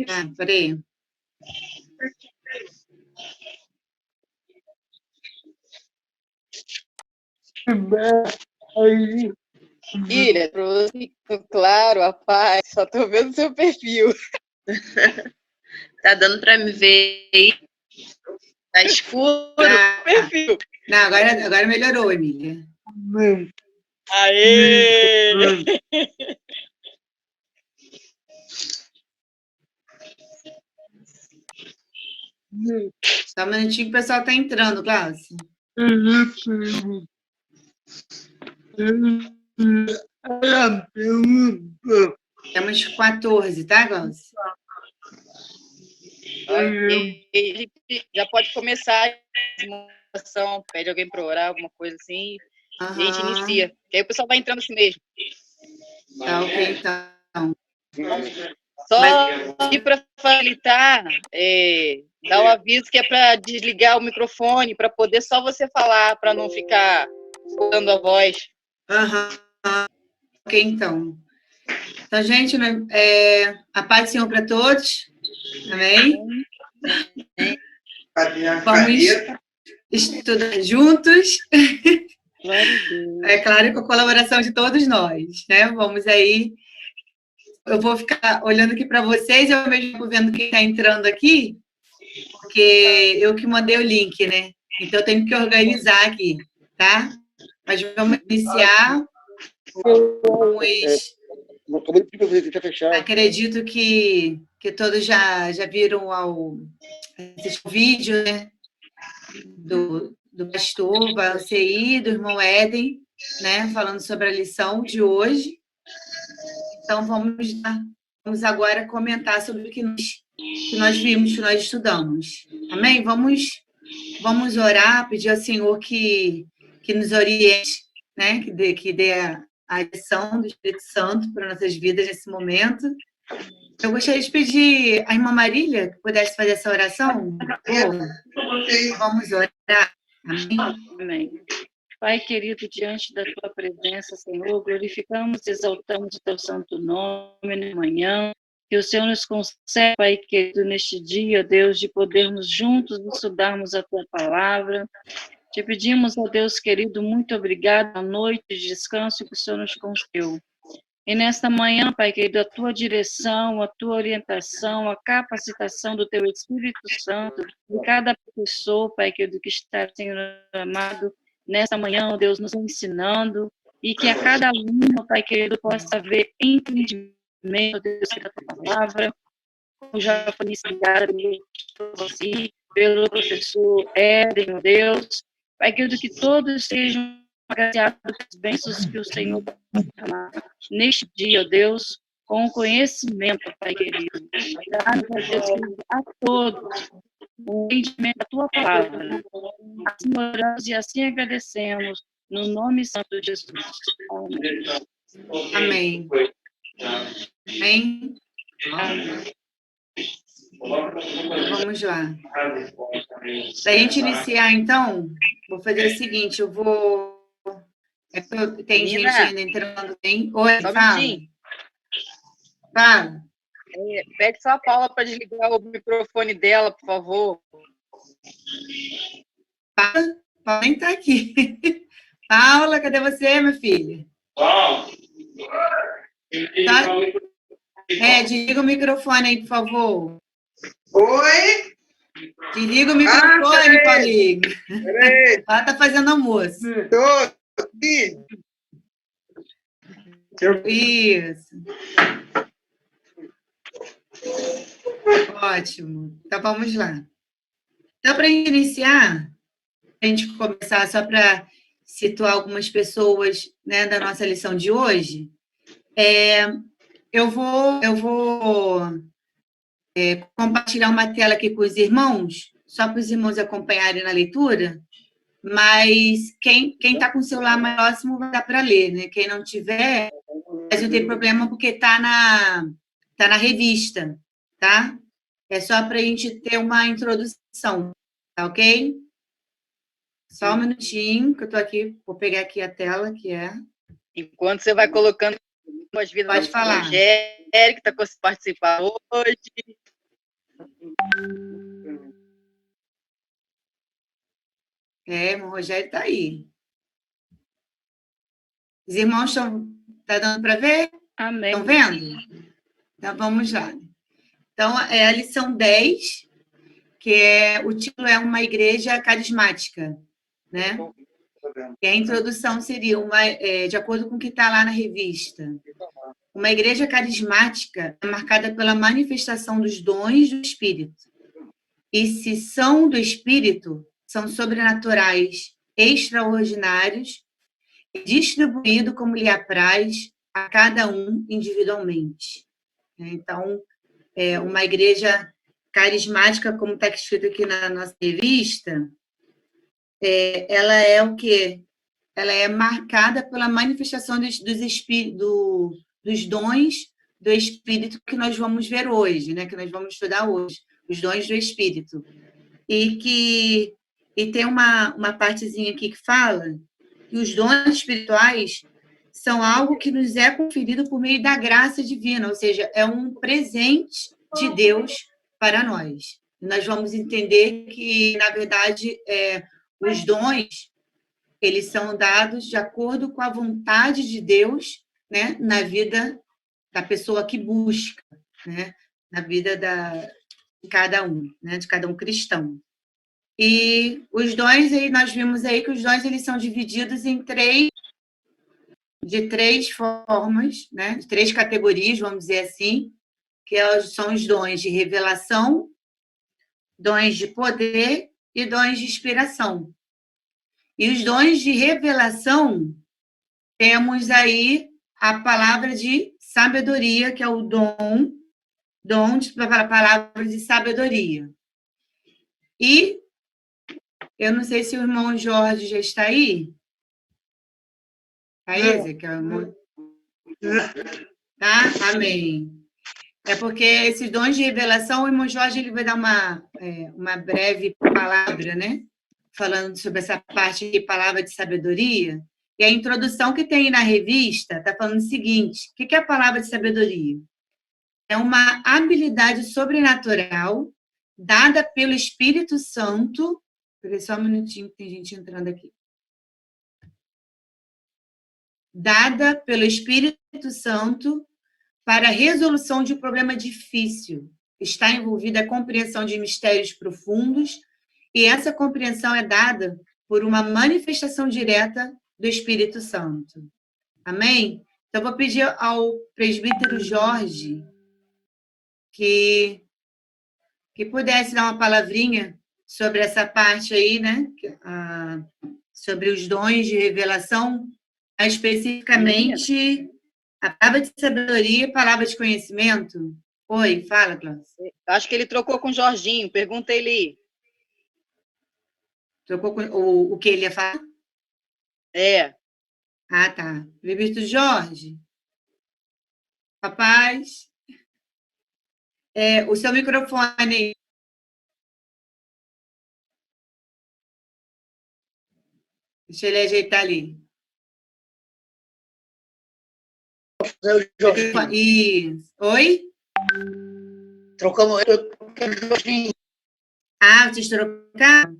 Ah, peraí. Filha, trouxe, claro, a paz, só tô vendo seu perfil. Tá dando para me ver aí? Tá escuro? Perfil. Não, agora melhorou, Emília. Aê! Só um minutinho que o pessoal está entrando, Glaucio. Temos 14, tá, Glaucio? Ok. Já pode começar a simulação, pede alguém para orar, alguma coisa assim, a gente inicia. Que aí o pessoal vai entrando assim mesmo. Tá, ok, então. Só para facilitar, dá o aviso que é para desligar o microfone, para poder só você falar, para não ficar dando a voz. Ok, então. Então, gente, a paz do Senhor para todos. Amém? Vamos estudar juntos. É claro, com a colaboração de todos nós, né? Vamos aí. Eu vou ficar olhando aqui para vocês e ao mesmo tempo vendo quem está entrando aqui, porque eu que mandei o link, né? Então, eu tenho que organizar aqui, tá? Mas vamos iniciar. Acredito que todos já viram o vídeo, né? Do pastor Valci, do irmão Éden, né? Falando sobre a lição de hoje. Então, vamos agora comentar sobre o que nós vimos, que nós estudamos. Amém? Vamos orar, pedir ao Senhor que nos oriente, né? Que dê a direção do Espírito Santo para nossas vidas nesse momento. Eu gostaria de pedir à irmã Marília que pudesse fazer essa oração. Vamos orar. Amém? Amém. Pai querido, diante da tua presença, Senhor, glorificamos e exaltamos o teu santo nome na manhã, que o Senhor nos concede, Pai querido, neste dia, Deus, de podermos juntos estudarmos a tua palavra. Te pedimos, ó Deus querido, muito obrigado à noite de descanso que o Senhor nos concedeu. E nesta manhã, Pai querido, a tua direção, a tua orientação, a capacitação do teu Espírito Santo, de cada pessoa, Pai querido, que está sendo amado, nesta manhã, ó Deus, nos ensinando, e que a cada aluno, Pai querido, possa haver entendimento, Deus, da tua palavra, como já foi iniciada por você, pelo professor Éden, ó Deus, Pai querido, que todos sejam agraciados pelas bênçãos que o Senhor neste dia, ó Deus, com o conhecimento, Pai querido. Dá-nos, Deus, a todos o entendimento da tua palavra. Assim oramos e assim agradecemos, no nome santo de Jesus. Amém. Amém. Amém. Vamos lá. Para a gente iniciar, então, vou fazer o seguinte, eu vou... Tem gente ainda entrando, tem? Oi, só fala. Fala. Pede só a Paula para desligar o microfone dela, por favor. Paula nem está aqui. Paula, cadê você, minha filha? Tá? Desliga o microfone aí, por favor. Oi? Desliga o microfone, Paulinho. Ela está fazendo almoço. Estou aqui. Isso. Ótimo. Então, vamos lá. Então, para iniciar, a gente começar só para situar algumas pessoas, né, da nossa lição de hoje, eu vou compartilhar uma tela aqui com os irmãos, só para os irmãos acompanharem na leitura, mas quem está com o celular mais próximo vai dar para ler, né? Quem não tiver, mas não tem problema, porque está na revista, tá? É só para a gente ter uma introdução, tá ok? Só um minutinho, que eu estou aqui, vou pegar aqui a tela, que é... Enquanto você vai colocando as vidas Pode falar. Rogério, que está conseguindo participar hoje. O Rogério está aí. Os irmãos estão... Está dando para ver? Amém. Estão vendo? Então, vamos lá. Então, é a lição 10, que o título é Uma Igreja Carismática, né? E a introdução seria, de acordo com o que está lá na revista, uma igreja carismática é marcada pela manifestação dos dons do Espírito. E se são do Espírito, são sobrenaturais, extraordinários, e distribuídos como lhe apraz a cada um individualmente. Então, uma igreja carismática, como está escrito aqui na nossa revista, ela é o quê? Ela é marcada pela manifestação dos dons do Espírito que nós vamos ver hoje, né? Que nós vamos estudar hoje, os dons do Espírito. E tem uma partezinha aqui que fala que os dons espirituais são algo que nos é conferido por meio da graça divina, ou seja, é um presente de Deus para nós. E nós vamos entender que, na verdade, os dons, eles são dados de acordo com a vontade de Deus, né, na vida da pessoa que busca, né, na vida de cada um, né, de cada um cristão. E os dons, aí nós vimos aí que os dons eles são divididos em três formas, né, de 3 categorias, vamos dizer assim, que são os dons de revelação, dons de poder e dons de inspiração. E os dons de revelação, temos aí a palavra de sabedoria, que é o dom para a palavra de sabedoria. E eu não sei se o irmão Jorge já está aí. Está aí, Ezequiel? Tá? Amém. É porque esses dons de revelação, o irmão Jorge ele vai dar uma breve palavra, né? Falando sobre essa parte de palavra de sabedoria. E a introdução que tem na revista está falando o seguinte: o que é a palavra de sabedoria? É uma habilidade sobrenatural dada pelo Espírito Santo. Espera só um minutinho, que tem gente entrando aqui. Dada pelo Espírito Santo para a resolução de um problema difícil. Está envolvida a compreensão de mistérios profundos, e essa compreensão é dada por uma manifestação direta do Espírito Santo. Amém? Então, vou pedir ao presbítero Jorge que pudesse dar uma palavrinha sobre essa parte aí, né? Sobre os dons de revelação, especificamente a palavra de sabedoria e palavra de conhecimento. Oi, fala, Cláudia. Acho que ele trocou com o Jorginho, pergunta ele. Trocou com o que ele ia falar? Ah, tá. Presbítero Jorge. Rapaz, o seu microfone. Deixa ele ajeitar ali. Isso. Oi? Trocamos o Jorginho. Ah, vocês trocaram?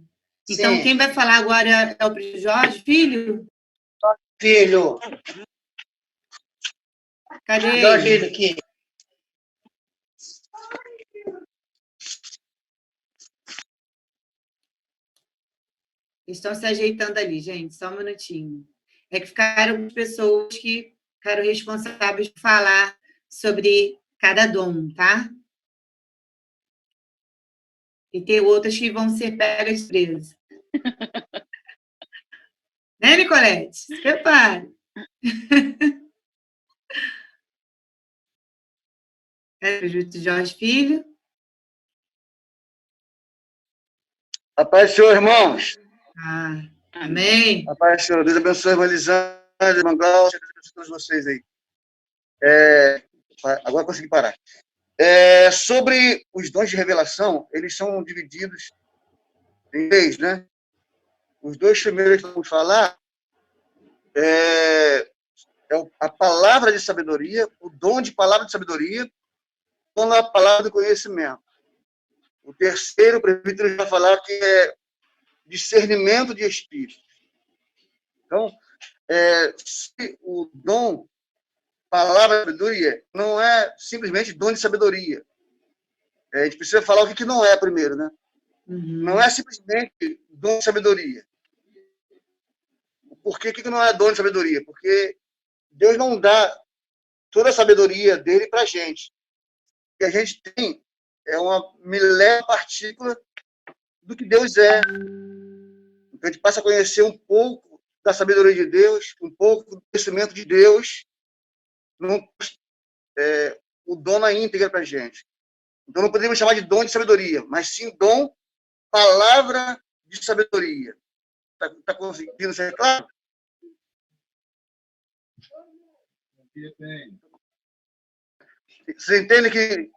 Então, Sim. quem vai falar agora é o Jorge, filho? Filho. Cadê Jorge ele? aqui. Estão se ajeitando ali, gente, só um minutinho. É que ficaram pessoas que ficaram responsáveis por falar sobre cada dom, tá? E tem outras que vão ser pegas presas. Né, Nicolete? Se prepare. Presbítero Jorge Filho. A paz do Senhor, irmãos. Amém. A paz do Senhor. Deus abençoe a irmã Lisandra, irmã Glaucia, Deus abençoe todos vocês aí. Agora consegui parar. Sobre os dons de revelação, eles são divididos em 3, né? Os 2 primeiros que vamos falar a palavra de sabedoria, o dom de palavra de sabedoria, ou na palavra do conhecimento. O terceiro, o presbítero vai falar que é discernimento de espíritos. Então, se o dom, palavra de sabedoria, não é simplesmente dom de sabedoria. A gente precisa falar o que não é primeiro, né? Uhum. Não é simplesmente dom de sabedoria. Por que não é dom de sabedoria? Porque Deus não dá toda a sabedoria dele para a gente. O que a gente tem é uma milésima partícula do que Deus é. Então, a gente passa a conhecer um pouco da sabedoria de Deus, um pouco do conhecimento de Deus, o dom na íntegra para a gente. Então, não podemos chamar de dom de sabedoria, mas sim dom, palavra de sabedoria. Está conseguindo ser claro? Você entende que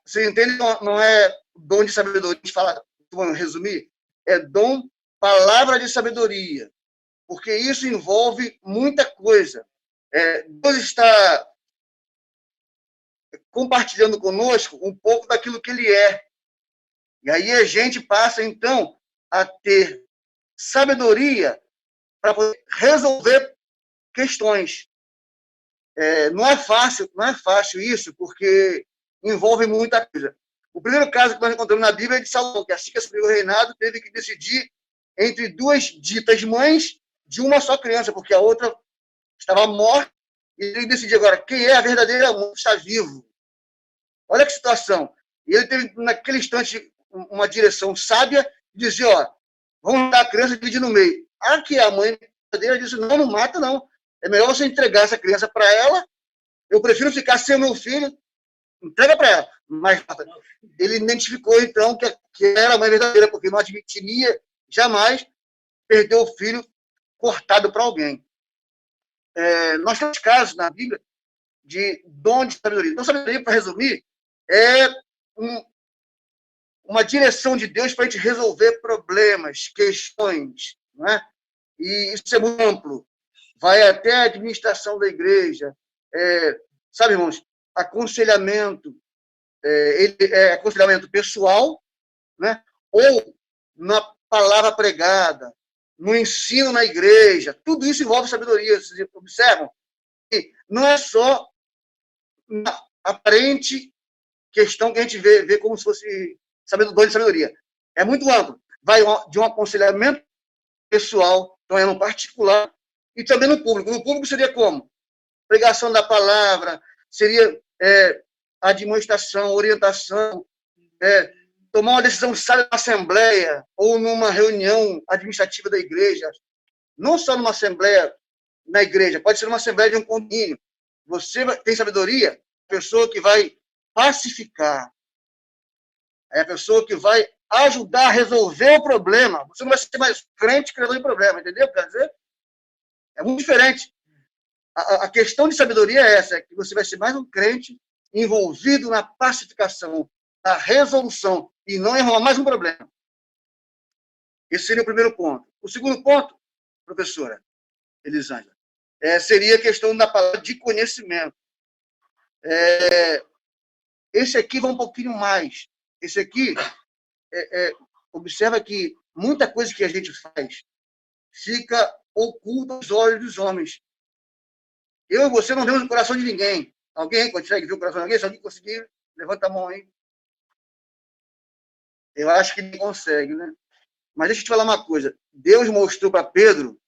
não é dom de sabedoria? A gente fala, vamos resumir, é dom, palavra de sabedoria, porque isso envolve muita coisa. Deus está compartilhando conosco um pouco daquilo que Ele é. E aí a gente passa, então, a ter sabedoria para poder resolver questões. Não é fácil isso, porque envolve muita coisa. O primeiro caso que nós encontramos na Bíblia é de Salomão, que assim que assumiu o reinado, teve que decidir entre duas ditas mães de uma só criança, porque a outra estava morta, e ele decidiu agora quem é a verdadeira mãe, está vivo. Olha que situação. E ele teve, naquele instante, uma direção sábia, de dizer, vamos dar a criança e dividir no meio. Que a mãe verdadeira disse, não mata, não. É melhor você entregar essa criança para ela, eu prefiro ficar sem o meu filho, entrega para ela. Mas ele identificou, então, que era a mãe verdadeira, porque não admitiria jamais perder o filho cortado para alguém. Nós temos casos na Bíblia de dom de sabedoria. Então, sabedoria, para resumir, é uma direção de Deus para a gente resolver problemas, questões, não é? E isso é muito amplo. Vai até a administração da igreja, sabe, irmãos, aconselhamento, ele é aconselhamento pessoal, né? Ou na palavra pregada, no ensino na igreja, tudo isso envolve sabedoria. Vocês observam? E não é só uma aparente questão que a gente vê como se fosse dom de sabedoria. É muito amplo. Vai de um aconselhamento pessoal, então é no particular, e também no público. No público seria como? Pregação da palavra, seria administração, orientação, tomar uma decisão sábia na assembleia ou numa reunião administrativa da igreja. Não só numa assembleia na igreja, pode ser uma assembleia de um condomínio. Você tem sabedoria, a pessoa que vai pacificar, é a pessoa que vai ajudar a resolver o problema. Você não vai ser mais crente que resolve o problema, entendeu? Quer dizer, é muito diferente. A questão de sabedoria é essa, é que você vai ser mais um crente envolvido na pacificação, na resolução, e não enrolar mais um problema. Esse seria o primeiro ponto. O segundo ponto, professora Elisângela, seria a questão da palavra de conhecimento. Esse aqui vai um pouquinho mais. Esse aqui, observa que muita coisa que a gente faz fica oculta aos olhos dos homens. Eu e você não vemos o coração de ninguém. Alguém consegue ver o coração de alguém? Se alguém conseguir, levanta a mão aí. Eu acho que não consegue, né? Mas deixa eu te falar uma coisa. Deus mostrou para Pedro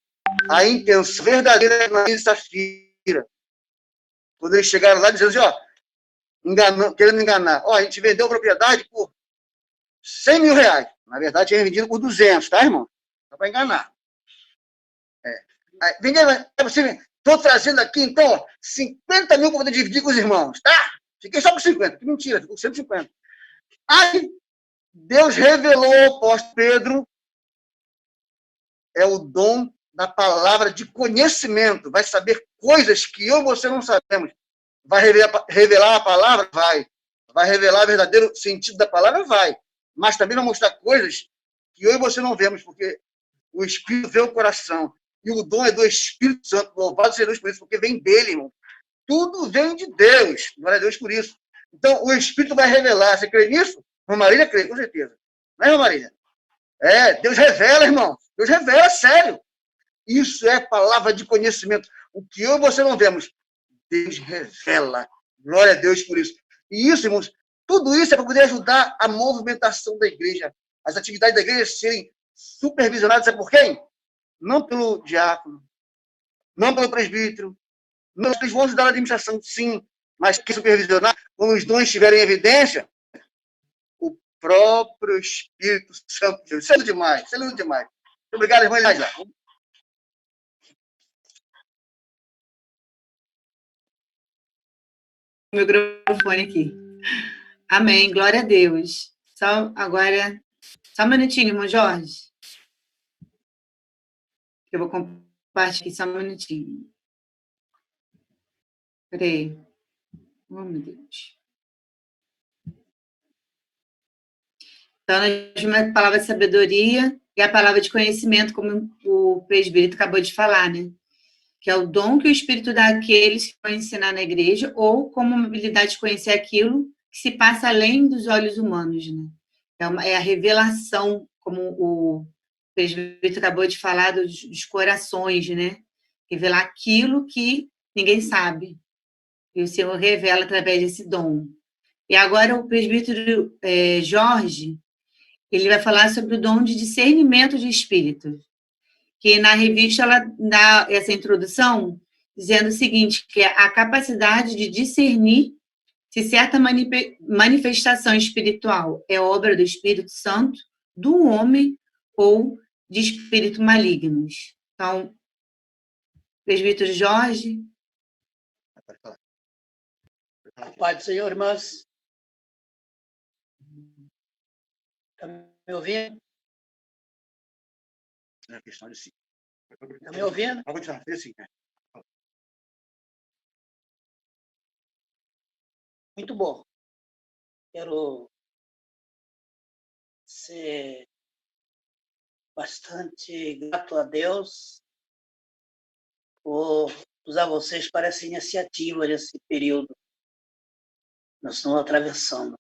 a intenção verdadeira na Safira. Quando eles chegaram lá, dizendo assim, querendo enganar. A gente vendeu a propriedade por 100 mil reais. Na verdade, tinha vendido por 200, tá, irmão? Só para enganar. Estou trazendo aqui, então, 50 mil para poder dividir com os irmãos, tá? Fiquei só com 50. Que mentira, ficou com 150. Aí, Deus revelou ao apóstolo Pedro o dom da palavra de conhecimento. Vai saber coisas que eu e você não sabemos. Vai revelar a palavra? Vai. Vai revelar o verdadeiro sentido da palavra? Vai. Mas também vai mostrar coisas que eu e você não vemos, porque o Espírito vê o coração. E o dom é do Espírito Santo. Louvado seja Deus por isso, porque vem dele, irmão. tudo vem de Deus. Glória a Deus por isso. Então, o Espírito vai revelar. Você crê nisso? Irmã Marília crê, com certeza. Não é, irmã Marília? Deus revela, irmão. Deus revela, sério. Isso é palavra de conhecimento. O que eu e você não vemos, Deus revela. Glória a Deus por isso. E isso, irmãos, tudo isso é para poder ajudar a movimentação da igreja. As atividades da igreja serem supervisionadas, sabe por quem? Não pelo diácono, não pelo presbítero. Não, eles vão ajudar na administração, sim, mas quem supervisionar, quando os dons estiverem em evidência, o próprio Espírito Santo. Isso é lindo demais, isso é lindo demais. Muito obrigado, irmã Elisângela. O microfone aqui. Amém, glória a Deus. Agora, só um minutinho, irmão Jorge. Eu vou compartilhar aqui, só um minutinho. Peraí. Oh, meu Deus. Então, nós vimos a palavra de sabedoria e a palavra de conhecimento, como o presbítero acabou de falar, né? Que é o dom que o Espírito dá àqueles que vão ensinar na igreja, ou como uma habilidade de conhecer aquilo que se passa além dos olhos humanos, né? É a revelação, como o presbítero acabou de falar, dos corações, né? Revelar aquilo que ninguém sabe. E o Senhor revela através desse dom. E agora o presbítero Jorge, ele vai falar sobre o dom de discernimento de espírito. Que na revista ela dá essa introdução dizendo o seguinte, que é a capacidade de discernir se certa manifestação espiritual é obra do Espírito Santo, do homem ou de espíritos malignos. Então, presbítero Jorge. Pai do Senhor, irmãs. Está me ouvindo? É questão de sim. Está me ouvindo? Pode continuar, sim. Muito bom. Quero ser bastante grato a Deus por usar vocês para essa iniciativa nesse período que nós estamos atravessando.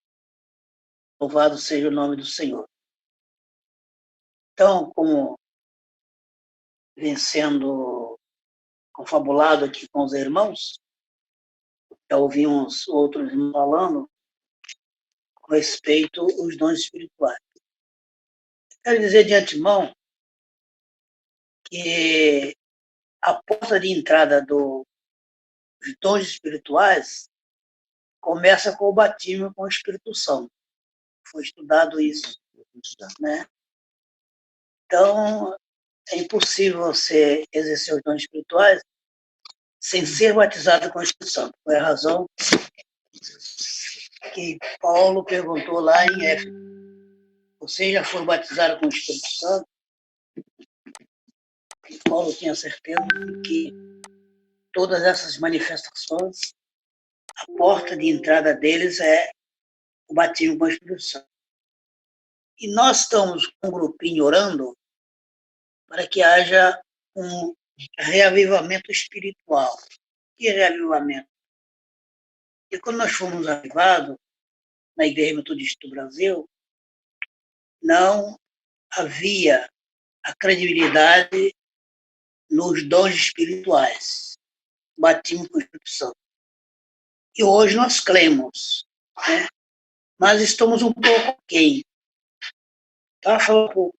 Louvado seja o nome do Senhor. Então, como vem sendo confabulado aqui com os irmãos, já ouvi uns outros falando com respeito aos dons espirituais. Quero dizer de antemão que a porta de entrada dos dons espirituais começa com o batismo com o Espírito Santo. Foi estudado isso, né? Então, é impossível você exercer os dons espirituais sem ser batizado com o Espírito Santo. Foi a razão que Paulo perguntou lá em Éfeso. Vocês já foram batizados com o Espírito Santo? E Paulo tinha certeza de que todas essas manifestações, a porta de entrada deles é o batismo com o Espírito Santo. E nós estamos com um grupinho orando para que haja um reavivamento espiritual. Que reavivamento? E quando nós fomos avivados na Igreja Metodista do Brasil, não havia a credibilidade nos dons espirituais, batismo com o Espírito Santo. E hoje nós cremos, né? Mas estamos um pouco aquém. Estava falando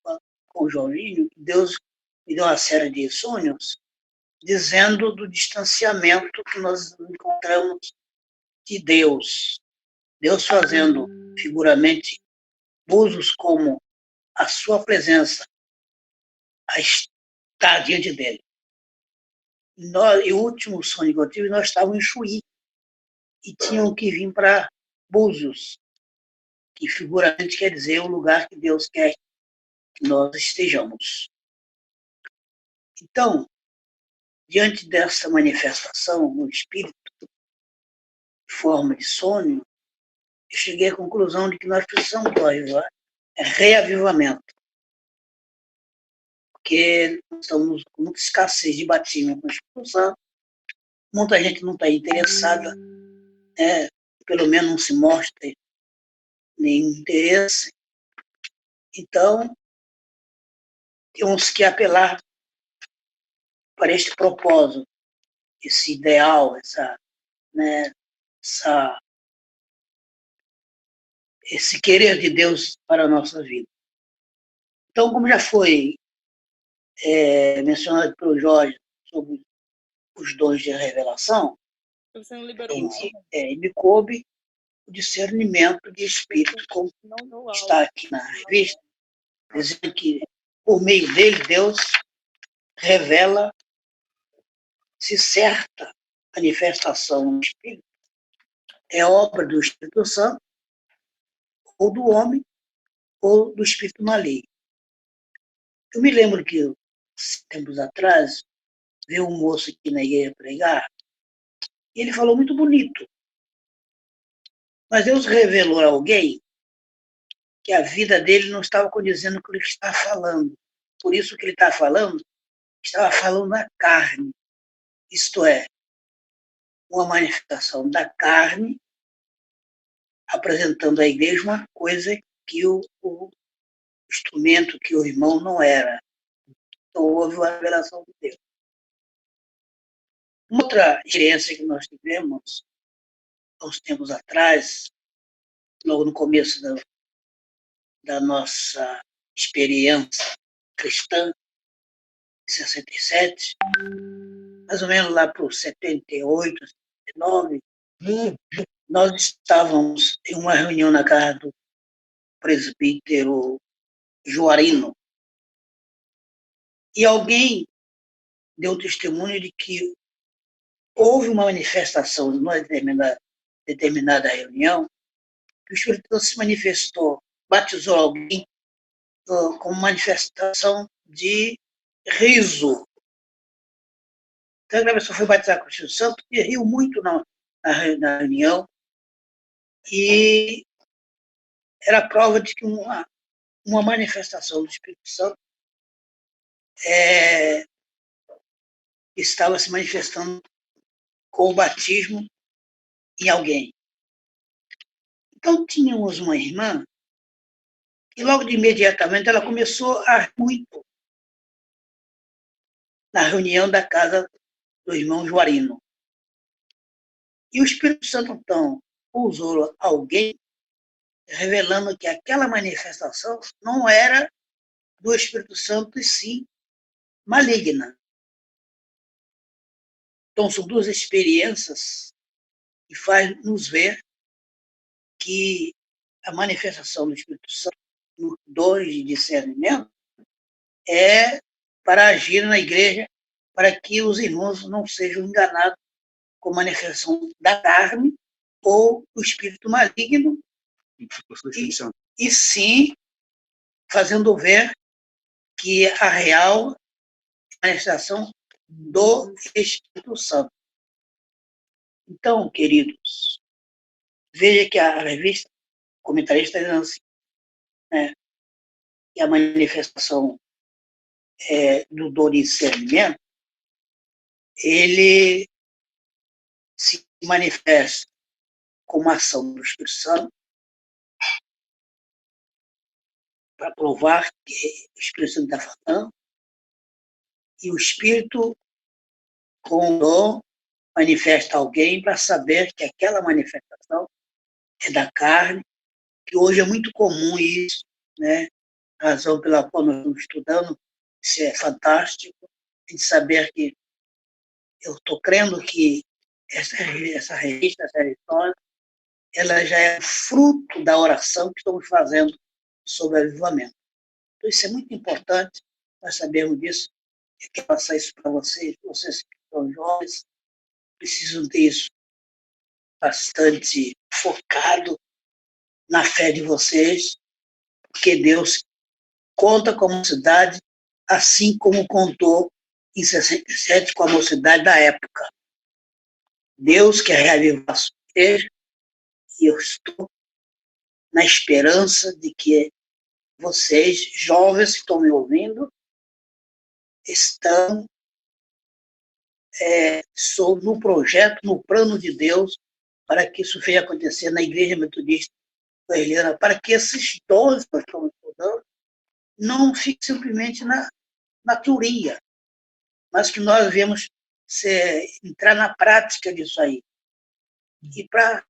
com o Joãozinho, que Deus me deu uma série de sonhos, dizendo do distanciamento que nós encontramos de Deus. Deus fazendo, figuramente, usos como a sua presença, a estar diante dele. E o último sonho que eu tive, nós estávamos em Chuí, e tinham que vir para Búzios, que figuramente quer dizer o lugar que Deus quer que nós estejamos. Então, diante dessa manifestação no espírito, em forma de sonho, eu cheguei à conclusão de que nós precisamos do reavivamento. Porque nós estamos com muita escassez de batismo com o Espírito Santo, muita gente não está interessada, né? Pelo menos não se mostra nenhum interesse. Então, temos que apelar para este propósito, esse ideal, né, esse querer de Deus para a nossa vida. Então, como já foi mencionado pelo Jorge sobre os dons de revelação, Você não liberou. me coube o discernimento de espírito, como está aqui na revista, dizendo que, por meio dele, Deus revela se certa manifestação do Espírito é obra do Espírito Santo, ou do homem, ou do Espírito maligno. Eu me lembro que, tempos atrás, veio um moço aqui na igreja pregar, e ele falou muito bonito. Mas Deus revelou a alguém que a vida dele não estava condizendo com o que ele estava falando. Por isso que ele estava falando na carne. Isto é, uma manifestação da carne, apresentando à igreja uma coisa que o instrumento, que o irmão não era. Então houve uma revelação de Deus. Uma outra experiência que nós tivemos, há uns tempos atrás, logo no começo da nossa experiência cristã, em 67, mais ou menos lá para os 78, 79, nós estávamos em uma reunião na casa do presbítero Juarino, e alguém deu testemunho de que houve uma manifestação numa determinada reunião, que o Espírito Santo se manifestou, batizou alguém com manifestação de riso. Então, a pessoa foi batizada com o Espírito Santo e riu muito na reunião, e era prova de que uma manifestação do Espírito Santo estava se manifestando com o batismo em alguém. Então, tínhamos uma irmã e logo de imediatamente ela começou a rir muito na reunião da casa do irmão Juarino. E o Espírito Santo, então, usou alguém, revelando que aquela manifestação não era do Espírito Santo, e sim maligna. Então, são duas experiências que faz nos ver que a manifestação do Espírito Santo, nos dons de discernimento, é para agir na igreja, para que os irmãos não sejam enganados com a manifestação da carne ou do espírito maligno, e sim fazendo ver que a real manifestação do Espírito Santo. Então, queridos, veja que a revista comentarista está dizendo assim, né, que a manifestação do dom de discernimento, ele se manifesta como ação do Espírito Santo para provar que o Espírito Santo está falando, e o Espírito, com o dom, manifesta alguém para saber que aquela manifestação é da carne, que hoje é muito comum isso, né? A razão pela qual nós estamos estudando, isso é fantástico, de saber que eu estou crendo que essa revista, essa história, ela já é fruto da oração que estamos fazendo sobre avivamento. Então, isso é muito importante, nós sabemos disso. Eu quero passar isso para vocês que são jovens, precisam ter isso bastante focado na fé de vocês, porque Deus conta com a mocidade, assim como contou em 67 com a mocidade da época. Deus quer reavivar a sua igreja, e eu estou na esperança de que vocês, jovens que estão me ouvindo, estão sou no projeto, no plano de Deus, para que isso venha acontecer na Igreja Metodista Eliana, para que esses dons que nós estamos estudando não fiquem simplesmente na teoria, mas que nós devemos entrar na prática disso aí. E para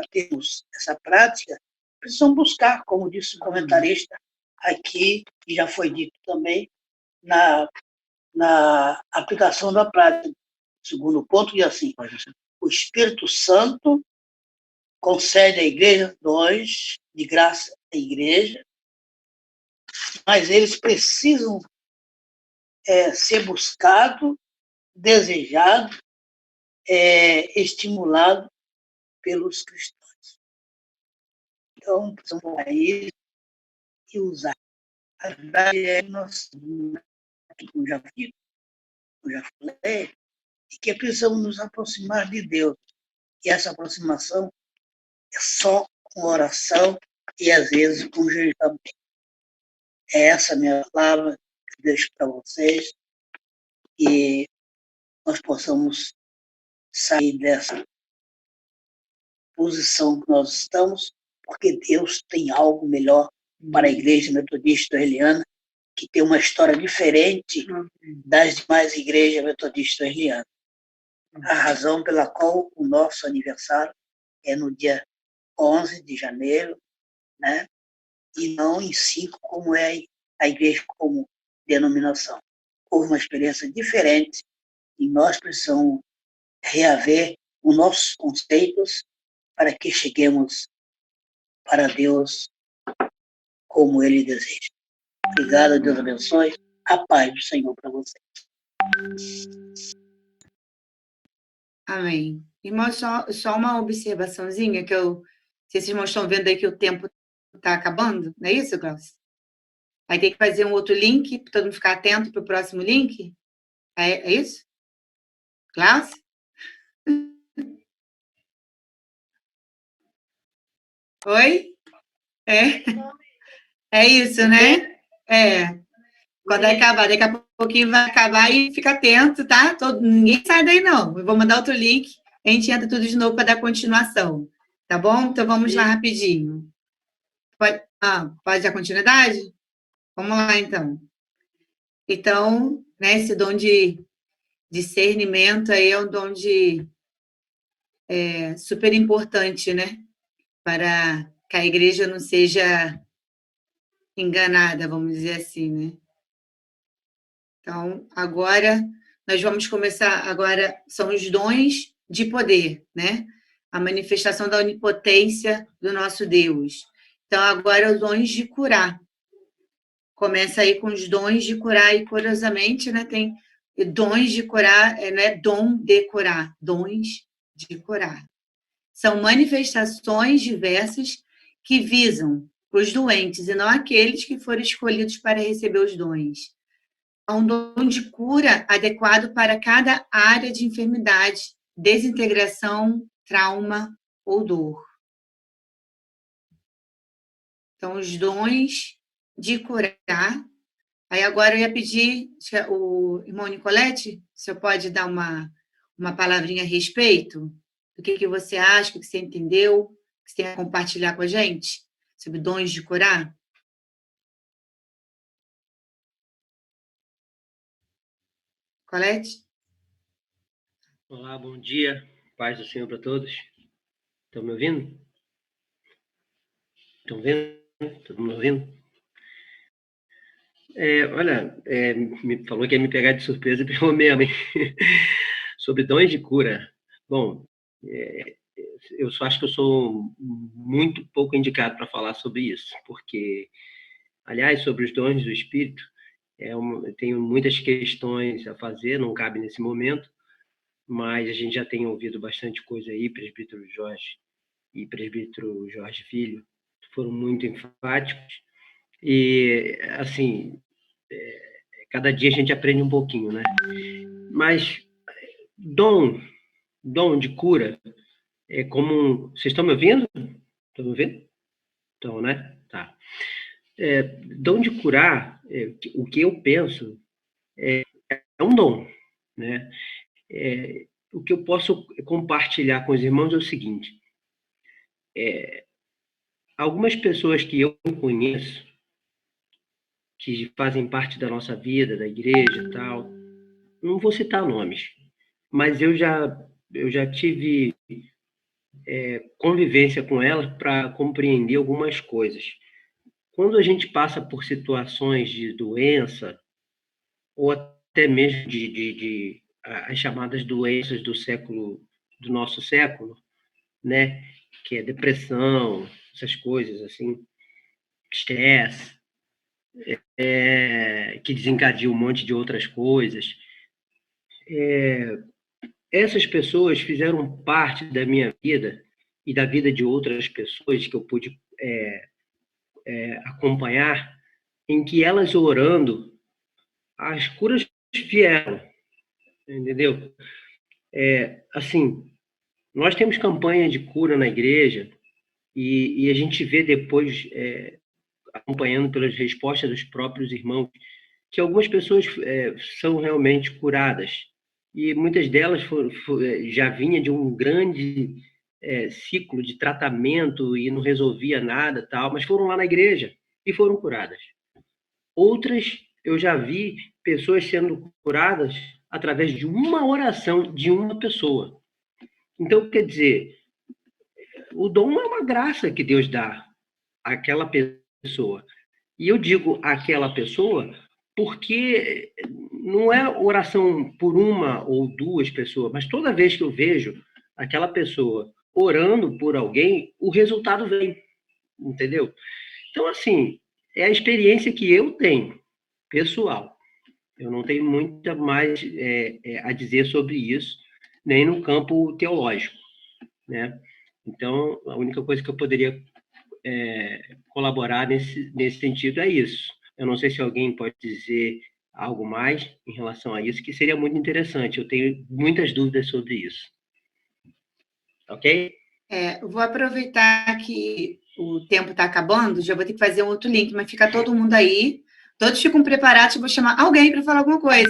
termos essa prática, precisamos buscar, como disse o comentarista aqui, e já foi dito também, na aplicação da prática. Segundo ponto, diz assim: o Espírito Santo concede à igreja dons de graça à igreja, mas eles precisam ser buscados, desejados, estimulados pelos cristãos. Então, precisamos aí e usar. A verdade é que nós, como já falei, que precisamos nos aproximar de Deus. E essa aproximação é só com oração e, às vezes, com jejum também. É essa a minha palavra que eu deixo para vocês, e nós possamos sair dessa posição que nós estamos, porque Deus tem algo melhor para a Igreja Metodista Eliana, que tem uma história diferente das demais igrejas metodistas elianas. A razão pela qual o nosso aniversário é no dia 11 de janeiro, né? E não em 5, como é a igreja como denominação. Houve uma experiência diferente e nós precisamos reaver os nossos conceitos para que cheguemos para Deus como Ele deseja. Obrigado, Deus abençoe. A paz do Senhor para vocês. Amém. Irmão, só uma observaçãozinha, que vocês irmãos estão vendo aí que o tempo está acabando, não é isso, Glaucio? Vai ter que fazer um outro link, para todo mundo ficar atento para o próximo link? É isso? Glaucio? Oi? É isso, né? Quando acabar, daqui a pouquinho vai acabar e fica atento, tá? Ninguém sai daí, não. Eu vou mandar outro link, a gente entra tudo de novo para dar continuação. Tá bom? Então, vamos lá rapidinho. Pode dar continuidade? Vamos lá, então. Então, né, esse dom de discernimento aí é um dom super importante, né? Para que a igreja não seja enganada, vamos dizer assim, né? Então, agora, nós vamos começar, agora são os dons de poder, né? A manifestação da onipotência do nosso Deus. Então, agora, os dons de curar. Começa aí com os dons de curar, e curiosamente, né? Tem dons de curar, não é dom de curar, dons de curar. São manifestações diversas que visam os doentes e não aqueles que foram escolhidos para receber os dons. É um dom de cura adequado para cada área de enfermidade, desintegração, trauma ou dor. Então, os dons de curar. Aí agora eu ia pedir, o irmão Nicolete, o senhor pode dar uma palavrinha a respeito do que você acha, o que você entendeu, o que você tem a compartilhar com a gente sobre dons de curar? Colete? Olá, bom dia. Paz do Senhor para todos. Estão me ouvindo? Estão vendo? Todo mundo ouvindo? Me falou que ia me pegar de surpresa e pegou mesmo, hein? Sobre dons de cura. Bom, eu só acho que eu sou muito pouco indicado para falar sobre isso, porque, aliás, sobre os dons do Espírito, eu tenho muitas questões a fazer, não cabe nesse momento, mas a gente já tem ouvido bastante coisa aí, presbítero Jorge e presbítero Jorge Filho, foram muito enfáticos, e, assim, cada dia a gente aprende um pouquinho, né? Mas dom de cura é como... Vocês estão me ouvindo? Estão me ouvindo? Então, né? Tá. Dom de curar, o que eu penso, é um dom, né? O que eu posso compartilhar com os irmãos é o seguinte: algumas pessoas que eu conheço, que fazem parte da nossa vida, da igreja e tal, não vou citar nomes, mas eu já tive convivência com elas para compreender algumas coisas. Quando a gente passa por situações de doença, ou até mesmo de as chamadas doenças do nosso século, né, que é depressão, essas coisas assim, estresse, que desencadeia um monte de outras coisas. Essas pessoas fizeram parte da minha vida e da vida de outras pessoas que eu pude acompanhar, em que elas orando, as curas vieram, entendeu? Assim, nós temos campanha de cura na igreja e a gente vê depois, acompanhando pelas respostas dos próprios irmãos, que algumas pessoas são realmente curadas. E muitas delas já vinha de um grande ciclo de tratamento e não resolvia nada, tal, mas foram lá na igreja e foram curadas. Outras, eu já vi pessoas sendo curadas através de uma oração de uma pessoa. Então, quer dizer, o dom é uma graça que Deus dá àquela pessoa. E eu digo aquela pessoa porque não é oração por uma ou duas pessoas, mas toda vez que eu vejo aquela pessoa orando por alguém, o resultado vem, entendeu? Então, assim, é a experiência que eu tenho, pessoal. Eu não tenho muita mais a dizer sobre isso, nem no campo teológico, né? Então, a única coisa que eu poderia colaborar nesse sentido é isso. Eu não sei se alguém pode dizer algo mais em relação a isso, que seria muito interessante. Eu tenho muitas dúvidas sobre isso. Ok? Eu vou aproveitar que o tempo está acabando, já vou ter que fazer um outro link, mas fica todo mundo aí, todos ficam preparados, eu vou chamar alguém para falar alguma coisa.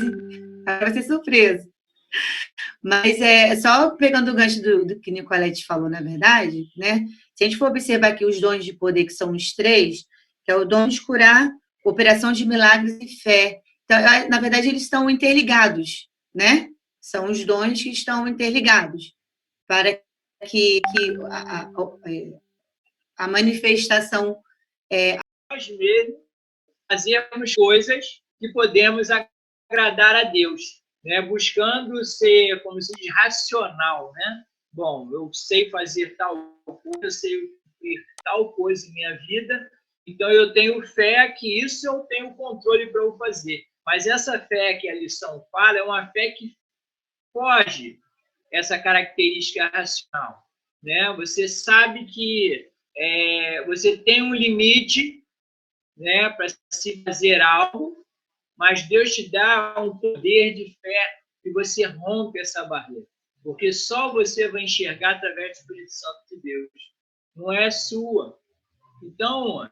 Vai ser surpresa. Mas só pegando o gancho do que Nicolete falou, na verdade, né? Se a gente for observar aqui os dons de poder, que são os 3, que é o dom de curar, operação de milagres e fé. Então, na verdade, eles estão interligados, né? São os dons que estão interligados para que a manifestação... Nós mesmos fazemos coisas que podemos agradar a Deus, né? Buscando ser, como se diz, racional, né? Bom, eu sei fazer tal coisa, eu sei ter tal coisa em minha vida, então eu tenho fé que isso eu tenho controle para eu fazer. Mas essa fé que a lição fala é uma fé que foge essa característica racional, né? Você sabe que você tem um limite, né, para se fazer algo, mas Deus te dá um poder de fé e você rompe essa barreira, porque só você vai enxergar através do Espírito Santo de Deus, não é sua. Então,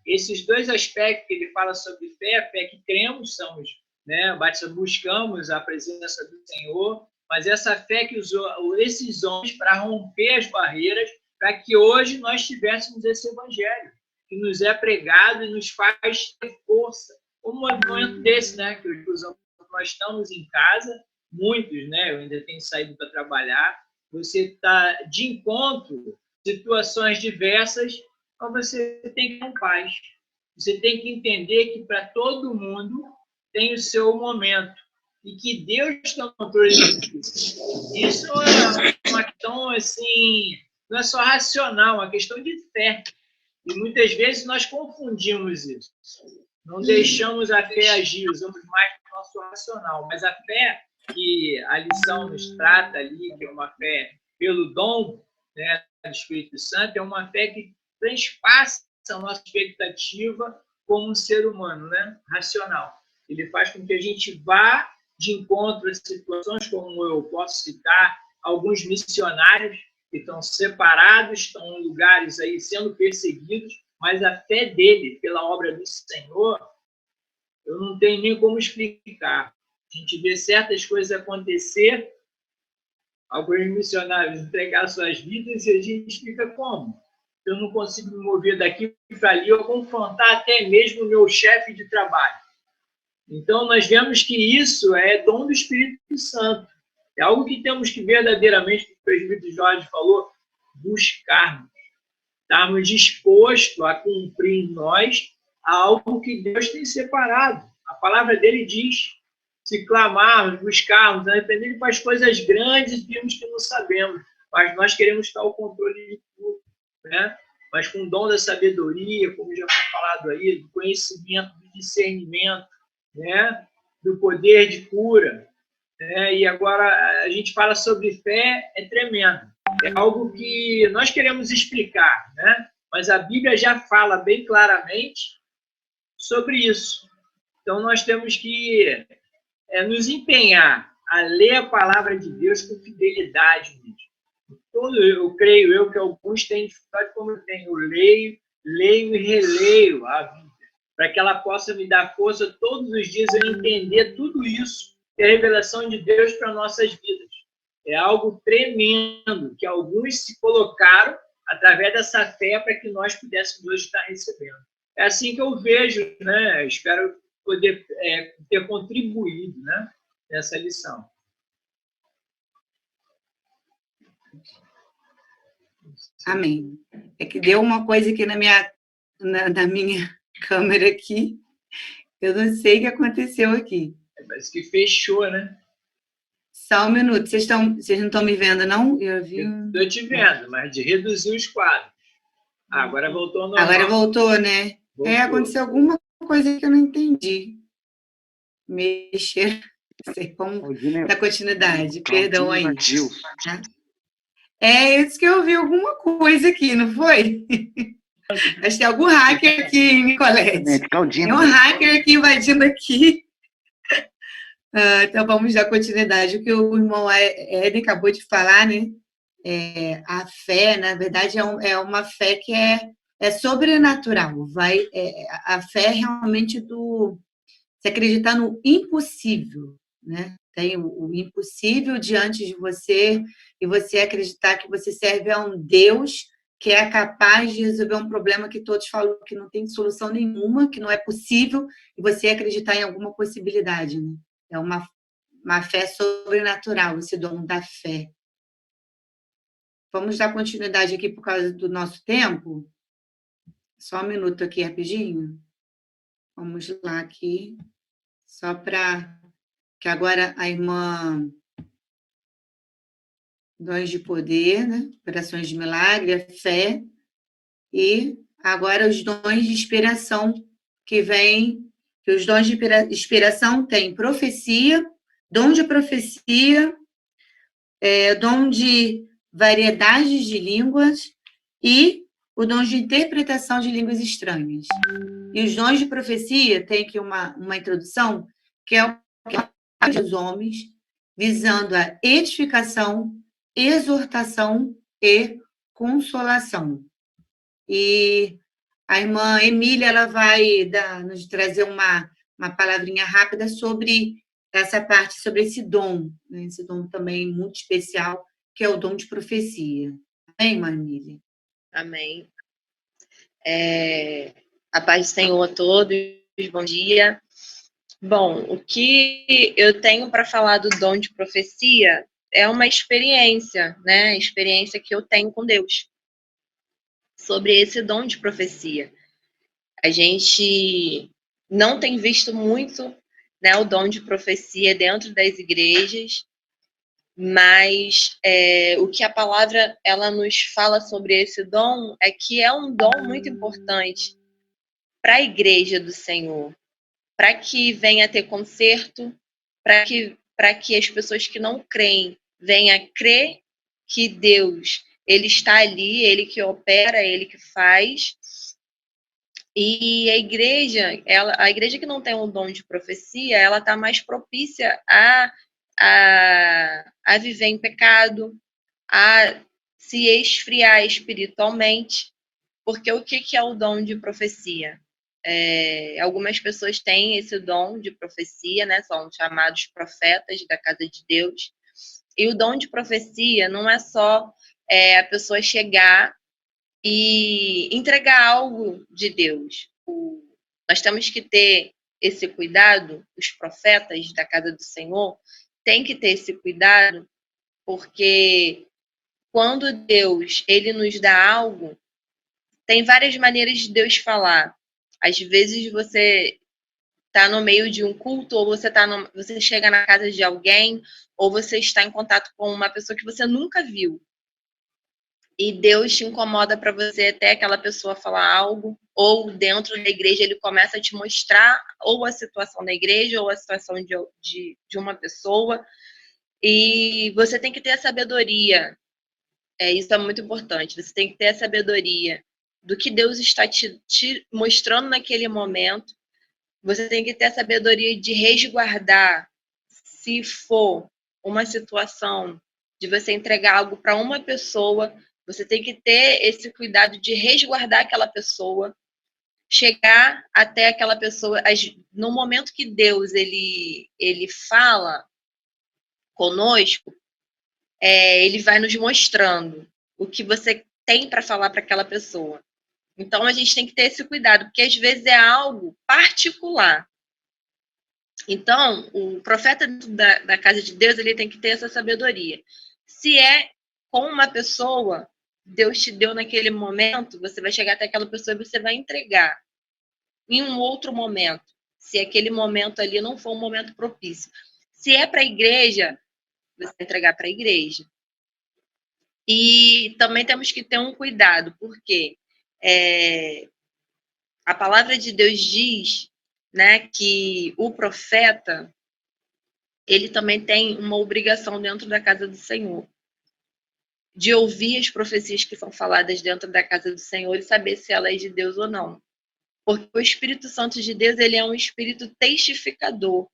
esses dois aspectos que ele fala sobre fé, a fé que cremos, somos, né, buscamos a presença do Senhor, mas essa fé que usou esses homens para romper as barreiras, para que hoje nós tivéssemos esse evangelho, que nos é pregado e nos faz ter força. Um momento desse, né, que nós estamos em casa, muitos, né, eu ainda tenho saído para trabalhar, você está de encontro, situações diversas, mas você tem que ter paz. Você tem que entender que para todo mundo tem o seu momento e que Deus está no controle disso. Isso é uma questão, assim, não é só racional, é uma questão de fé. E muitas vezes nós confundimos isso. Não deixamos a fé agir, usamos mais o nosso racional. Mas a fé que a lição nos trata ali, que é uma fé pelo dom, né, do Espírito Santo, é uma fé que transpassa a nossa expectativa como um ser humano, né, racional. Ele faz com que a gente vá de encontro a situações, como eu posso citar alguns missionários que estão separados, estão em lugares aí sendo perseguidos, mas a fé dele, pela obra do Senhor, eu não tenho nem como explicar. A gente vê certas coisas acontecer, alguns missionários entregar suas vidas, e a gente fica como? Eu não consigo me mover daqui para ali, ou confrontar até mesmo o meu chefe de trabalho. Então, nós vemos que isso é dom do Espírito Santo. É algo que temos que verdadeiramente, como o presbítero Jorge falou, buscarmos. Estarmos dispostos a cumprir em nós algo que Deus tem separado. A palavra dele diz, se clamarmos, buscarmos, independente para as coisas grandes, vimos que não sabemos, mas nós queremos estar ao controle de tudo, né? Mas com o dom da sabedoria, como já foi falado aí, do conhecimento, do discernimento, né? Do poder de cura, né? E agora a gente fala sobre fé, é tremendo. É algo que nós queremos explicar, né? Mas a Bíblia já fala bem claramente sobre isso. Então, nós temos que nos empenhar a ler a palavra de Deus com fidelidade mesmo. Eu creio que alguns têm dificuldade como eu tenho. Eu leio e releio a Bíblia, para que ela possa me dar força todos os dias a entender tudo isso, que é a revelação de Deus para nossas vidas. É algo tremendo que alguns se colocaram através dessa fé para que nós pudéssemos hoje estar recebendo. É assim que eu vejo, né? Espero poder ter contribuído, né, nessa lição. Amém. É que deu uma coisa aqui na minha câmera aqui. Eu não sei o que aconteceu aqui. Parece que fechou, né? Só um minuto. Vocês não estão me vendo, não? Eu estou te vendo, mas de reduzir os quadros. Agora voltou ao normal. Agora voltou, né? Voltou. Aconteceu alguma coisa que eu não entendi. Mexer, não sei como, da continuidade. Perdão aí. Tá? É isso que eu vi, alguma coisa aqui, não foi? Acho que tem algum hacker aqui, Nicolete. Tem um hacker aqui invadindo aqui. Então, vamos dar continuidade. O que o irmão Éden acabou de falar, né? A fé, na verdade, é uma fé que é sobrenatural. A fé é realmente se acreditar no impossível, né? Tem o impossível diante de você e você acreditar que você serve a um Deus que é capaz de resolver um problema que todos falam que não tem solução nenhuma, que não é possível, e você acreditar em alguma possibilidade, né? É uma fé sobrenatural, esse dom da fé. Vamos dar continuidade aqui por causa do nosso tempo? Só um minuto aqui, rapidinho. Vamos lá aqui. Só para que agora a irmã dons de poder, né? Operações de milagre, a fé, e agora os dons de inspiração que vêm, que os dons de inspiração têm profecia, dom de profecia, dom de variedades de línguas e o dom de interpretação de línguas estranhas. E os dons de profecia têm aqui uma introdução, que é o que dos homens, visando a edificação, exortação e consolação. E a irmã Emília ela vai nos trazer uma palavrinha rápida sobre essa parte, sobre esse dom, né? Esse dom também muito especial, que é o dom de profecia. Amém, irmã Emília? Amém. A paz do Senhor a todos, bom dia. Bom, o que eu tenho para falar do dom de profecia é uma experiência, né? Experiência que eu tenho com Deus sobre esse dom de profecia. A gente não tem visto muito, né, o dom de profecia dentro das igrejas, mas o que a palavra ela nos fala sobre esse dom é que é um dom muito importante para a igreja do Senhor, para que venha a ter conserto, para que as pessoas que não creem venham a crer que Deus ele está ali, ele que opera, ele que faz. E a igreja que não tem um dom de profecia, ela está mais propícia a viver em pecado, a se esfriar espiritualmente, porque o que é o dom de profecia? Algumas pessoas têm esse dom de profecia, né? São chamados profetas da casa de Deus. E o dom de profecia não é só a pessoa chegar e entregar algo de Deus. Nós temos que ter esse cuidado, os profetas da casa do Senhor têm que ter esse cuidado, porque quando Deus ele nos dá algo, tem várias maneiras de Deus falar. Às vezes você está no meio de um culto, ou você chega na casa de alguém, ou você está em contato com uma pessoa que você nunca viu. E Deus te incomoda para você até aquela pessoa falar algo, ou dentro da igreja ele começa a te mostrar ou a situação da igreja, ou a situação de uma pessoa. E você tem que ter a sabedoria. Isso é muito importante. Você tem que ter a sabedoria do que Deus está te mostrando naquele momento. Você tem que ter a sabedoria de resguardar, se for uma situação de você entregar algo para uma pessoa, você tem que ter esse cuidado de resguardar aquela pessoa, chegar até aquela pessoa. No momento que Deus ele fala conosco, ele vai nos mostrando o que você tem para falar para aquela pessoa. Então, a gente tem que ter esse cuidado, porque às vezes é algo particular. Então, o profeta da casa de Deus, ele tem que ter essa sabedoria. Se é com uma pessoa, Deus te deu naquele momento, você vai chegar até aquela pessoa e você vai entregar. Em um outro momento, se aquele momento ali não for um momento propício. Se é para a igreja, você vai entregar para a igreja. E também temos que ter um cuidado, porque a palavra de Deus diz, né, que o profeta, ele também tem uma obrigação dentro da casa do Senhor, de ouvir as profecias que são faladas dentro da casa do Senhor e saber se ela é de Deus ou não. Porque o Espírito Santo de Deus, ele é um espírito testificador.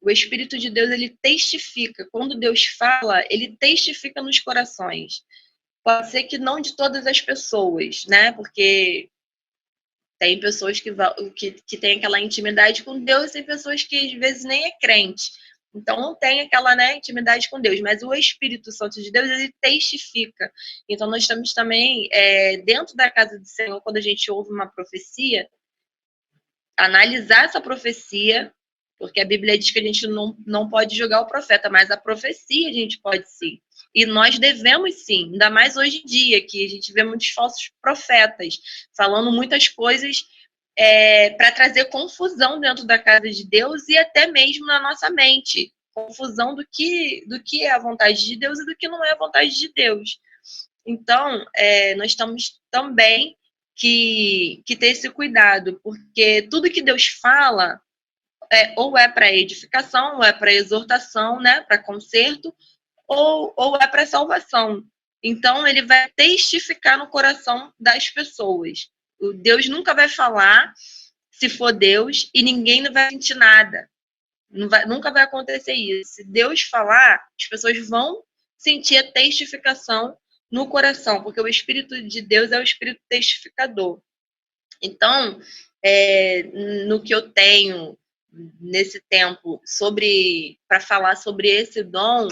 O Espírito de Deus, ele testifica. Quando Deus fala, ele testifica nos corações. Pode ser que não de todas as pessoas, né? Porque tem pessoas que têm aquela intimidade com Deus e tem pessoas que às vezes nem é crente. Então não tem aquela, né, intimidade com Deus. Mas o Espírito Santo de Deus, ele testifica. Então nós estamos também, dentro da casa do Senhor, quando a gente ouve uma profecia, analisar essa profecia, porque a Bíblia diz que a gente não pode julgar o profeta, mas a profecia a gente pode sim. E nós devemos sim, ainda mais hoje em dia, que a gente vê muitos falsos profetas falando muitas coisas para trazer confusão dentro da casa de Deus e até mesmo na nossa mente. Confusão do que é a vontade de Deus e do que não é a vontade de Deus. Então, nós estamos também que ter esse cuidado, porque tudo que Deus fala ou é para edificação, ou é para exortação, né, para conserto, ou é para salvação. Então, ele vai testificar no coração das pessoas. O Deus nunca vai falar, se for Deus, e ninguém não vai sentir nada. Nunca vai acontecer isso. Se Deus falar, as pessoas vão sentir a testificação no coração, porque o Espírito de Deus é o Espírito testificador. Então, no que eu tenho nesse tempo para falar sobre esse dom,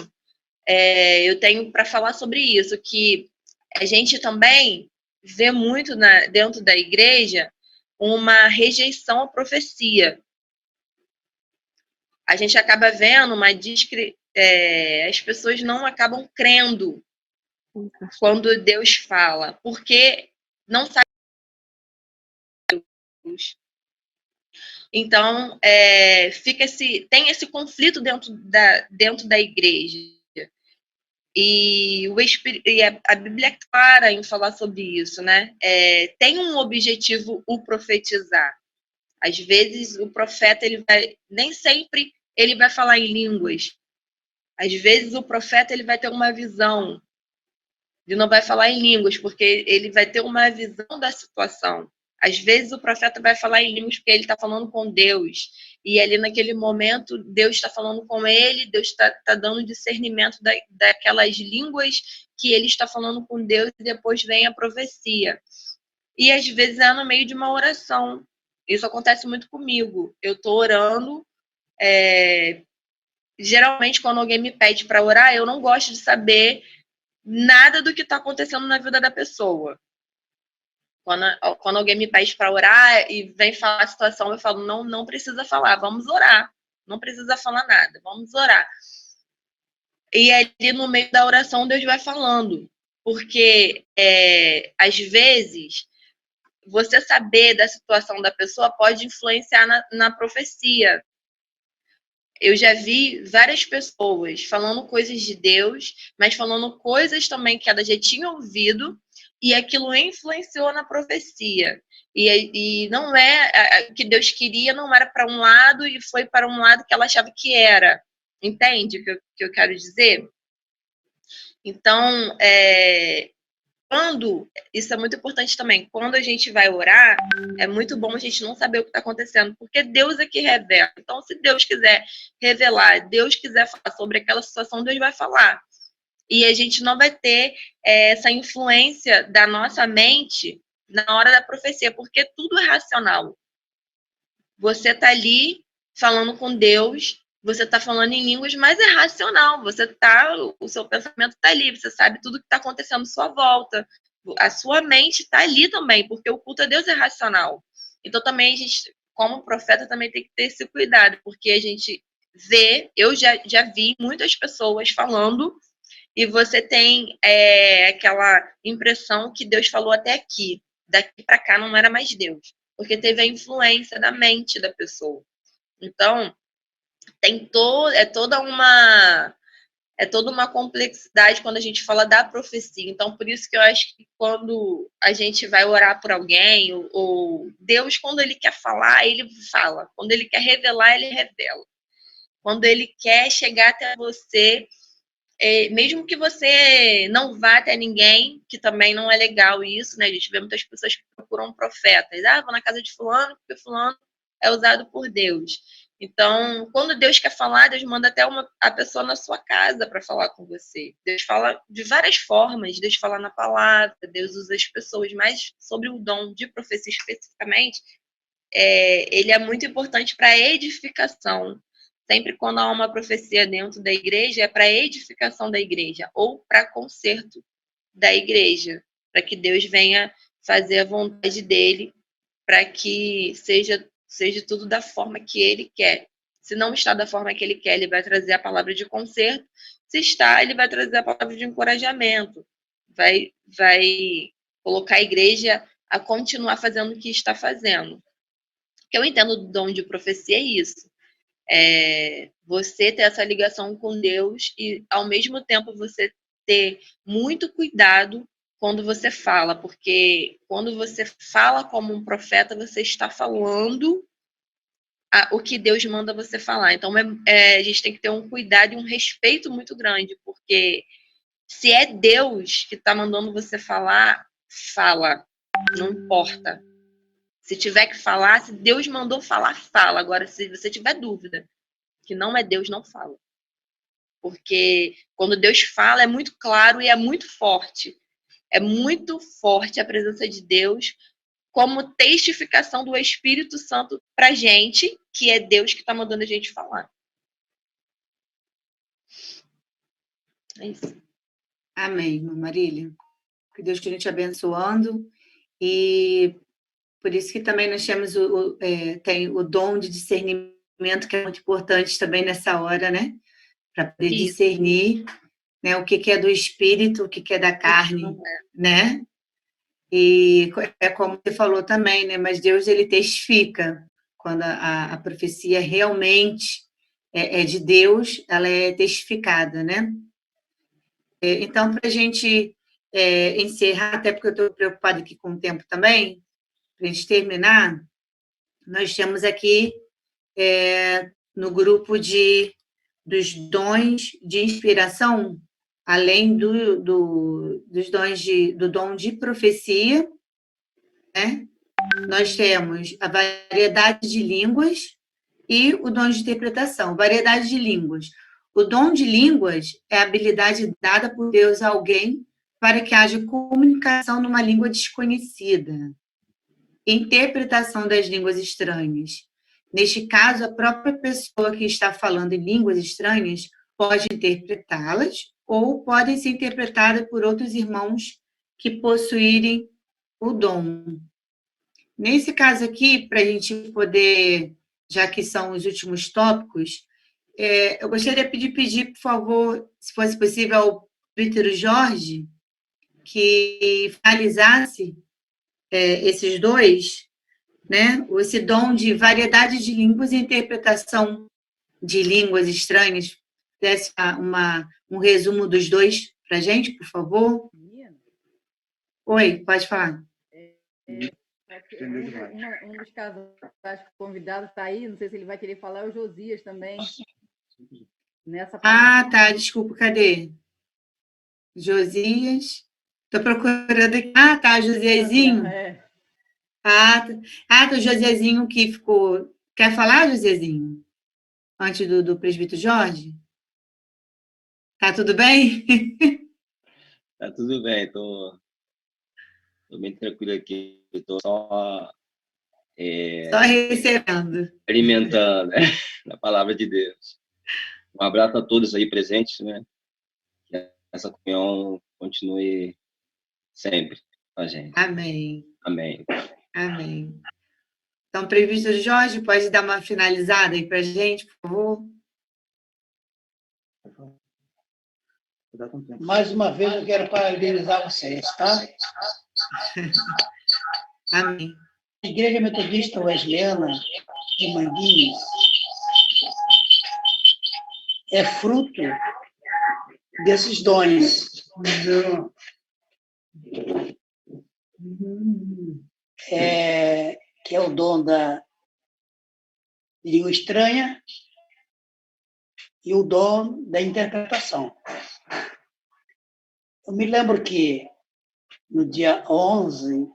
eu tenho para falar sobre isso, que a gente também vê muito dentro da igreja uma rejeição à profecia. A gente acaba vendo as pessoas não acabam crendo quando Deus fala, porque não sabe Deus. Então, tem esse conflito dentro da igreja. E a Bíblia é clara em falar sobre isso, né? Tem um objetivo o profetizar. Às vezes, o profeta, nem sempre ele vai falar em línguas. Às vezes, o profeta ele vai ter uma visão. Ele não vai falar em línguas, porque ele vai ter uma visão da situação. Às vezes, o profeta vai falar em línguas porque ele está falando com Deus. E ali, naquele momento, Deus está falando com ele, Deus está dando discernimento daquelas línguas que ele está falando com Deus, e depois vem a profecia. E, às vezes, é no meio de uma oração. Isso acontece muito comigo. Eu estou orando, geralmente quando alguém me pede para orar, eu não gosto de saber nada do que está acontecendo na vida da pessoa. Quando alguém me pede para orar e vem falar a situação, eu falo, não precisa falar, vamos orar. Não precisa falar nada, vamos orar. E ali no meio da oração, Deus vai falando. Porque, às vezes, você saber da situação da pessoa pode influenciar na profecia. Eu já vi várias pessoas falando coisas de Deus, mas falando coisas também que elas já tinham ouvido, e aquilo influenciou na profecia. E não é o que Deus queria, não era para um lado e foi para um lado que ela achava que era. Entende o que eu quero dizer? Então, isso é muito importante também, quando a gente vai orar, é muito bom a gente não saber o que está acontecendo, porque Deus é que revela. Então, se Deus quiser revelar, Deus quiser falar sobre aquela situação, Deus vai falar. E a gente não vai ter essa influência da nossa mente na hora da profecia, porque tudo é racional. Você está ali falando com Deus, você está falando em línguas, mas é racional. O seu pensamento está ali, você sabe tudo que está acontecendo à sua volta. A sua mente está ali também, porque o culto a Deus é racional. Então também a gente, como profeta, também tem que ter esse cuidado, porque a gente vê, eu já vi muitas pessoas falando, e você tem aquela impressão que Deus falou até aqui, daqui para cá não era mais Deus, porque teve a influência da mente da pessoa. Então, é toda uma complexidade quando a gente fala da profecia. Então, por isso que eu acho que quando a gente vai orar por alguém, ou Deus, quando Ele quer falar, Ele fala. Quando Ele quer revelar, Ele revela. Quando Ele quer chegar até você, mesmo que você não vá até ninguém, que também não é legal isso, né? A gente vê muitas pessoas que procuram profetas. Vou na casa de fulano, porque fulano é usado por Deus. Então, quando Deus quer falar, Deus manda até a pessoa na sua casa para falar com você. Deus fala de várias formas. Deus fala na palavra, Deus usa as pessoas, mas sobre o dom de profecia especificamente, ele é muito importante para a edificação. Sempre quando há uma profecia dentro da igreja, é para edificação da igreja ou para conserto da igreja, para que Deus venha fazer a vontade dele, para que seja tudo da forma que ele quer. Se não está da forma que ele quer, ele vai trazer a palavra de conserto. Se está, ele vai trazer a palavra de encorajamento. Vai colocar a igreja a continuar fazendo o que está fazendo. O que eu entendo do dom de profecia é isso. Você ter essa ligação com Deus e, ao mesmo tempo, você ter muito cuidado quando você fala, porque quando você fala como um profeta, você está falando o que Deus manda você falar. Então, a gente tem que ter um cuidado e um respeito muito grande, porque se é Deus que está mandando você falar, fala, não importa. Se tiver que falar, se Deus mandou falar, fala. Agora, se você tiver dúvida que não é Deus, não fala. Porque quando Deus fala, é muito claro e é muito forte. É muito forte a presença de Deus como testificação do Espírito Santo pra gente, que é Deus que está mandando a gente falar. É isso. Amém, irmã Marília. Que Deus continue te abençoando. E por isso que também nós temos tem o dom de discernimento, que é muito importante também nessa hora, né? Para poder discernir, né, o que é do espírito, o que é da carne, né? E é como você falou também, né? Mas Deus, ele testifica. Quando a profecia realmente é de Deus, ela é testificada, né? Então, para a gente encerrar, até porque eu estou preocupada aqui com o tempo também, para a gente terminar, nós temos aqui no grupo dos dons de inspiração, além dos dons do dom de profecia, né? Nós temos a variedade de línguas e o dom de interpretação. Variedade de línguas. O dom de línguas é a habilidade dada por Deus a alguém para que haja comunicação numa língua desconhecida. interpretação das línguas estranhas. Neste caso, a própria pessoa que está falando em línguas estranhas pode interpretá-las ou podem ser interpretadas por outros irmãos que possuírem o dom. Nesse caso aqui, para a gente poder, já que são os últimos tópicos, eu gostaria de pedir, por favor, se fosse possível, ao Peter Jorge, que finalizasse esses dois, né? Esse dom de variedade de línguas e interpretação de línguas estranhas. Desse um resumo dos dois para a gente, por favor. Oi, pode falar. Um dos casais convidados está aí, não sei se ele vai querer falar, é o Josias também. Tá, desculpa, cadê? Josias. Estou procurando aqui. Tá, Josiazinho. Tá, o Josiazinho que ficou... Quer falar, Josiazinho? Antes do presbítero Jorge? Tá tudo bem? Tá tudo bem, estou bem tranquilo aqui. Estou só recebendo. Alimentando, né, a palavra de Deus. Um abraço a todos aí presentes, né? Que essa comunhão continue sempre com a gente. Amém. Amém. Amém. Então, presbítero Jorge, pode dar uma finalizada aí para a gente, por favor? Mais uma vez, eu quero parabenizar vocês, tá? Amém. A Igreja Metodista Wesleyana de Manguinhos é fruto desses dons. Que é o dom da língua estranha e o dom da interpretação. Eu me lembro que no dia 11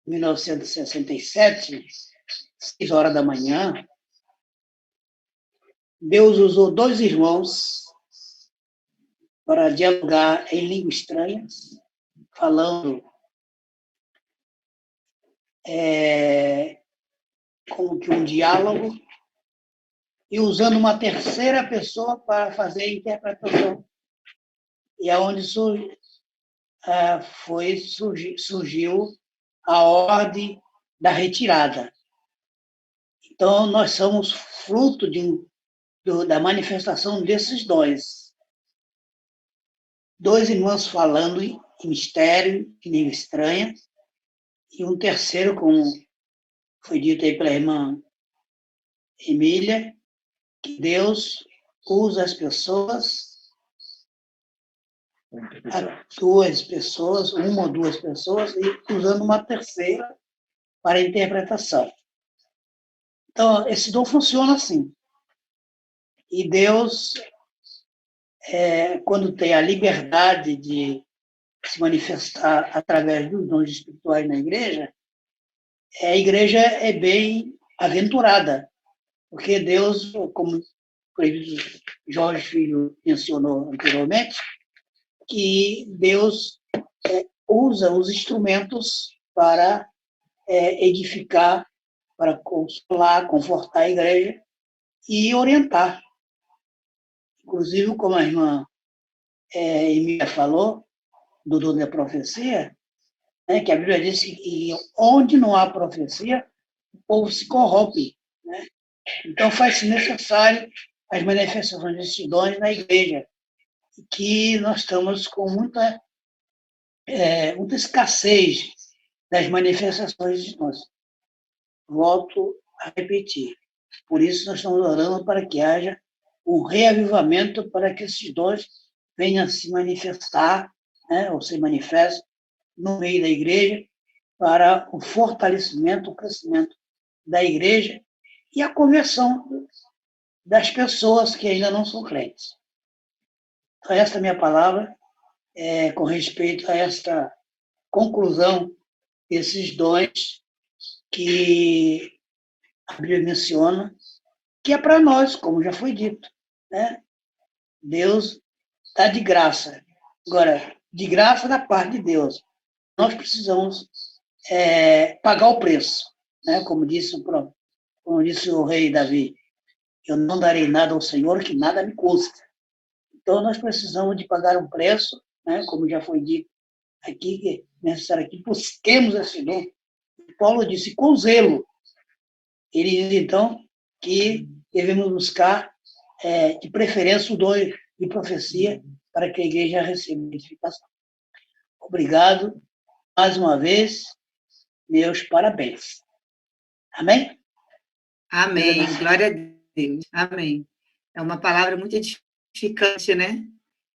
de 1967, 6 horas da manhã, Deus usou 2 irmãos para dialogar em línguas estranhas, falando como que um diálogo e usando uma terceira pessoa para fazer a interpretação. E aonde surgiu a ordem da retirada. Então, nós somos fruto da manifestação desses dons. 2 irmãos falando em mistério, em língua estranha, e um terceiro, como foi dito aí pela irmã Emília, que Deus usa as pessoas, uma ou duas pessoas, e usando uma terceira para a interpretação. Então, esse dom funciona assim. E Deus, quando tem a liberdade de se manifestar através dos dons espirituais na igreja, a igreja é bem aventurada, porque Deus, como o presbítero Jorge Filho mencionou anteriormente, que Deus usa os instrumentos para edificar, para consolar, confortar a igreja e orientar. Inclusive, como a irmã Emília falou, do dom da profecia, que a Bíblia diz que onde não há profecia, o povo se corrompe. Né? Então, faz-se necessário as manifestações desses dons na igreja, que nós estamos com muita escassez das manifestações de dons. Volto a repetir. Por isso, nós estamos orando para que haja um reavivamento, para que esses dons venham a se manifestar, ou se manifestem no meio da igreja, para o fortalecimento, o crescimento da igreja e a conversão das pessoas que ainda não são crentes. Então, esta é a minha palavra com respeito a esta conclusão desses dons que a Bíblia menciona, que é para nós, como já foi dito. Né? Deus dá de graça. Agora, de graça da parte de Deus. Nós precisamos pagar o preço, né? Como disse o rei Davi, eu não darei nada ao Senhor que nada me custa. Então, nós precisamos de pagar um preço, né? Como já foi dito aqui, que é necessário que busquemos esse dom. Paulo disse, com zelo. Ele diz, então, que devemos buscar, de preferência, o dom de profecia para que a igreja receba edificação. Obrigado, mais uma vez, meus parabéns. Amém? Amém. Glória a Deus. Amém. É uma palavra muito edificante, né?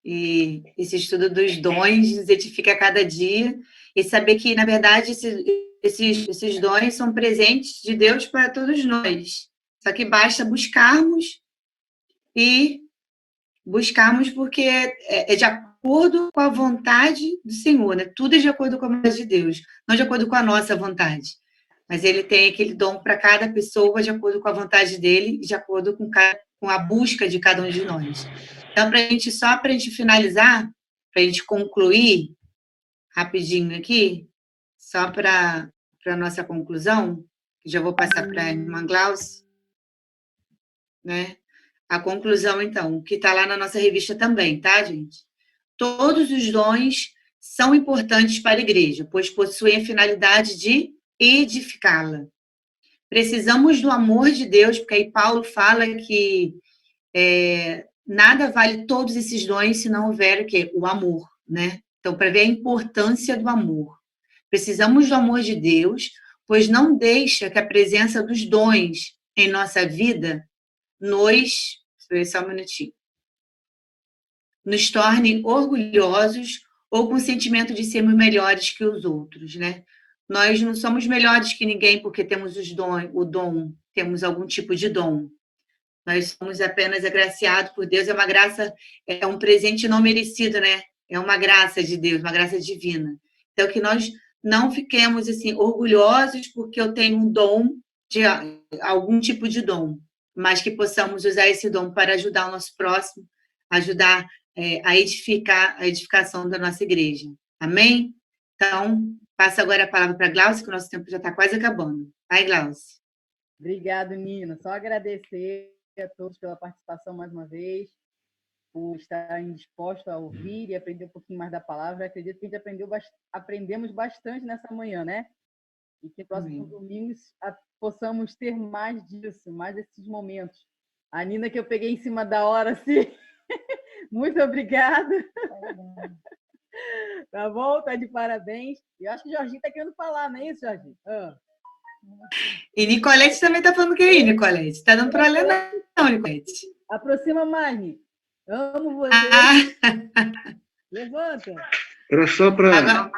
E esse estudo dos dons nos edifica a cada dia. E saber que, na verdade, esses dons são presentes de Deus para todos nós. Só que basta buscarmos porque é de acordo com a vontade do Senhor, né? Tudo é de acordo com a vontade de Deus, não de acordo com a nossa vontade. Mas ele tem aquele dom para cada pessoa de acordo com a vontade dele e de acordo com a busca de cada um de nós. Então, só para a gente finalizar, para a gente concluir rapidinho aqui, só para a nossa conclusão, que já vou passar para a irmã Glaucia, né? A conclusão, então, que está lá na nossa revista também, tá, gente? Todos os dons são importantes para a igreja, pois possuem a finalidade de edificá-la. Precisamos do amor de Deus, porque aí Paulo fala que nada vale todos esses dons se não houver o quê? O amor, né? Então, para ver a importância do amor. Precisamos do amor de Deus, pois não deixa que a presença dos dons em nossa vida só um minutinho, nos torne orgulhosos ou com o sentimento de sermos melhores que os outros, né? Nós não somos melhores que ninguém porque temos temos algum tipo de dom. Nós somos apenas agraciados por Deus, é uma graça, é um presente não merecido, né? É uma graça de Deus, uma graça divina. Então, que nós não fiquemos, assim, orgulhosos porque eu tenho um dom, algum tipo de dom, mas que possamos usar esse dom para ajudar o nosso próximo, ajudar a edificar a edificação da nossa igreja. Amém? Então, passo agora a palavra para a Glaucia, que o nosso tempo já está quase acabando. Vai, Glaucia. Obrigado, Nina. Só agradecer a todos pela participação mais uma vez, por estarem dispostos a ouvir e aprender um pouquinho mais da palavra. Eu acredito que a gente aprendemos bastante nessa manhã, né? E que próximos domingos possamos ter mais disso, mais desses momentos. A Nina, que eu peguei em cima da hora, assim. Muito obrigada. Tá bom? Tá de parabéns. E eu acho que o Jorginho está querendo falar, não é isso, Jorginho? E Nicolete também está falando que aí, Nicolete. Está dando para ler, não, Nicolete. Aproxima mais, Nico. Amo você. Levanta. Era só para...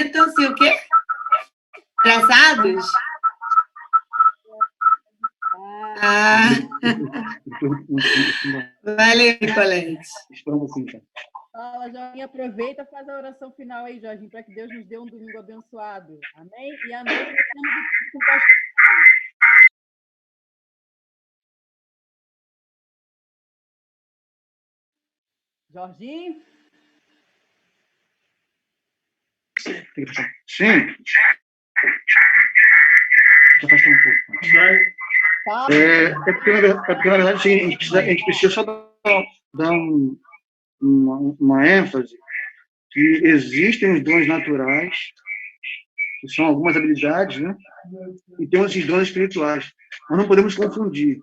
Então, se o quê? Traçados? Valeu, Nicolete. Fala, Jorginho. Aproveita e faz a oração final aí, Jorginho, para que Deus nos dê um domingo abençoado. Amém? E à noite nós estamos com o pastor. Jorginho? Sim. Deixa eu afastar um pouco. Porque, na verdade, sim, a gente precisa só dar uma ênfase que existem os dons naturais, que são algumas habilidades, né? E temos esses dons espirituais. Nós não podemos confundir.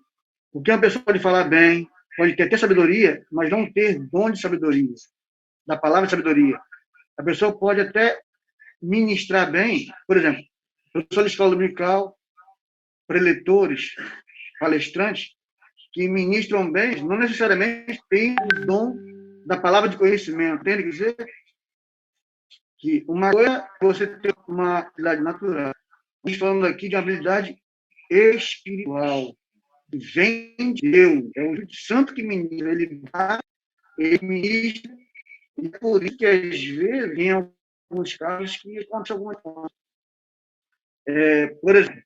Porque uma pessoa pode falar bem, pode ter até sabedoria, mas não ter dom de sabedoria, da palavra de sabedoria. A pessoa pode até ministrar bem, por exemplo, professor de escola dominical, preletores, palestrantes, que ministram bem, não necessariamente têm o dom da palavra de conhecimento. Tem que dizer que uma coisa é você ter uma habilidade natural. Estamos falando aqui de uma habilidade espiritual. Vem de Deus. É o Espírito Santo que ministra. Ele ministra. E é por isso que, às vezes, em alguns casos, que acontece alguma coisa. Por exemplo,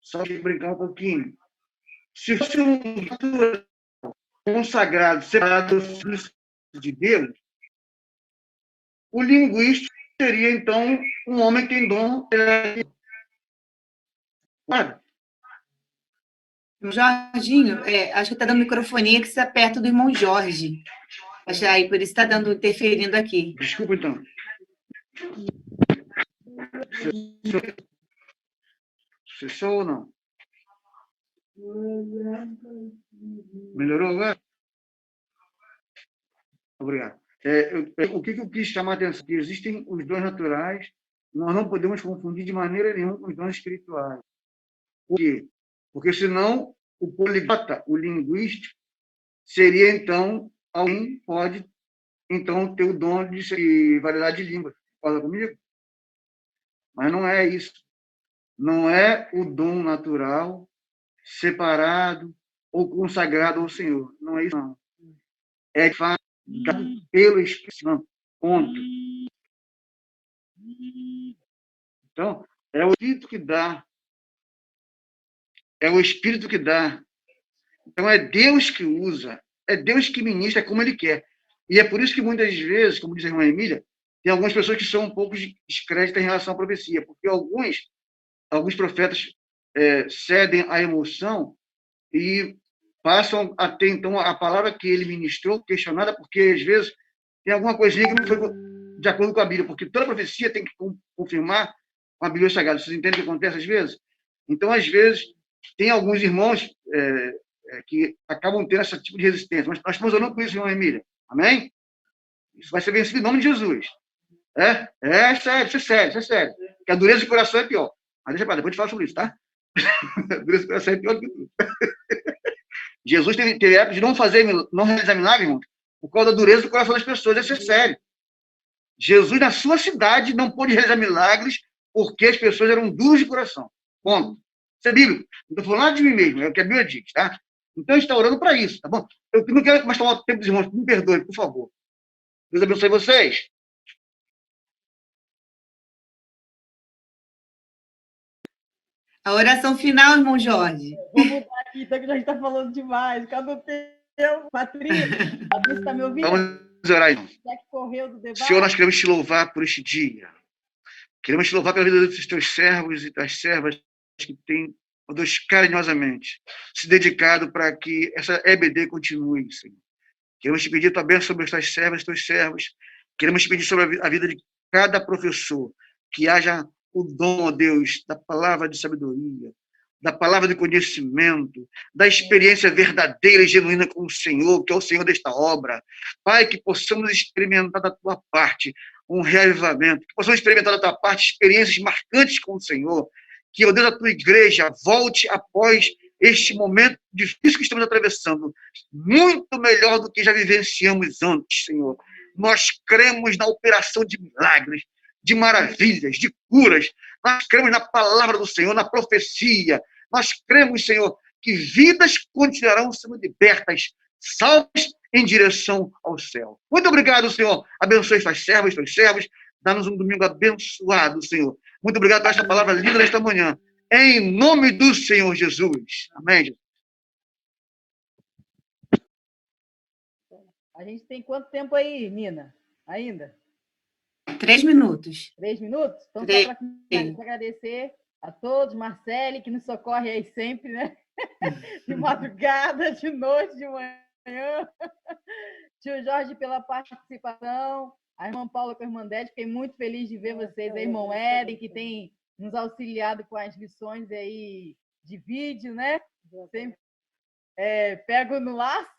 só para brincar um pouquinho. Se fosse um consagrado, separado de Deus, O linguístico seria, então, um homem que tem dom. Jorginho, acho que está dando microfonia que está perto do irmão Jorge. Acho que aí por isso está interferindo aqui. Desculpa, então. Cessou ou não? Melhorou agora? Obrigado. O que eu quis chamar a atenção? Que existem os dons naturais, nós não podemos confundir de maneira nenhuma com os dons espirituais. Por quê? Porque senão o poliglota, o linguístico, seria então, alguém pode então ter o dom de variedade de línguas. Fala comigo? Mas não é isso. Não é o dom natural separado ou consagrado ao Senhor. Não é isso, não. É de fato dado pelo Espírito Santo. Ponto. Então, é o Espírito que dá. É o Espírito que dá. Então, é Deus que usa. É Deus que ministra como Ele quer. E é por isso que muitas vezes, como diz a irmã Emília, tem algumas pessoas que são um pouco discretas em relação à profecia, porque alguns profetas cedem à emoção e passam a ter, então, a palavra que ele ministrou questionada, porque, às vezes, tem alguma coisinha que não foi de acordo com a Bíblia, porque toda profecia tem que confirmar com a Bíblia Sagrada. Vocês entendem o que acontece, às vezes? Então, às vezes, tem alguns irmãos que acabam tendo esse tipo de resistência. Mas nós estamos orando com isso, irmã Emília. Amém? Isso vai ser vencido em nome de Jesus. É sério, isso é sério. Porque a dureza de coração é pior. Mas deixa para depois a gente fala sobre isso, tá? A dureza de coração é pior do que tudo. Jesus teve época de não realizar milagres, irmão, por causa da dureza do coração das pessoas. Isso é sério. Jesus, na sua cidade, não pôde realizar milagres porque as pessoas eram duras de coração. Ponto. Isso é bíblico. Não estou falando nada de mim mesmo, é o que a Bíblia diz, tá? Então, a gente está orando para isso, tá bom? Eu não quero mais tomar o tempo dos irmãos, me perdoe, por favor. Deus abençoe vocês. A oração final, irmão Jorge. Vou mudar aqui, então, que a gente está falando demais. Cada um tem Patrícia. Patrícia, está me ouvindo? Vamos orar, irmão. Já que correu do debate. Senhor, nós queremos te louvar por este dia. Queremos te louvar pela vida dos teus servos e das servas que têm, ó Deus, carinhosamente se dedicado para que essa EBD continue, Senhor. Queremos te pedir a tua bênção sobre as tuas servas e teus servos. Queremos te pedir sobre a vida de cada professor, que haja o dom, ó Deus, da palavra de sabedoria, da palavra de conhecimento, da experiência verdadeira e genuína com o Senhor, que é o Senhor desta obra. Pai, que possamos experimentar da tua parte um reavivamento, que possamos experimentar da tua parte experiências marcantes com o Senhor, que, ó Deus, a tua igreja volte após este momento difícil que estamos atravessando, muito melhor do que já vivenciamos antes, Senhor. Nós cremos na operação de milagres, de maravilhas, de curas. Nós cremos na palavra do Senhor, na profecia. Nós cremos, Senhor, que vidas continuarão sendo libertas, salvas em direção ao céu. Muito obrigado, Senhor. Abençoe suas servas, seus servos. Dá-nos um domingo abençoado, Senhor. Muito obrigado por esta palavra linda nesta manhã. Em nome do Senhor Jesus. Amém. A gente tem quanto tempo aí, Nina? Ainda? 3 minutos. 3 minutos? Então, 3. só para agradecer a todos, Marcele, que nos socorre aí sempre, né? De madrugada, de noite, de manhã. Tio Jorge, pela participação. A irmã Paula com a irmã Dete, fiquei muito feliz de ver vocês. A irmã Eden, que tem nos auxiliado com as lições aí de vídeo, né? Sempre pego no laço.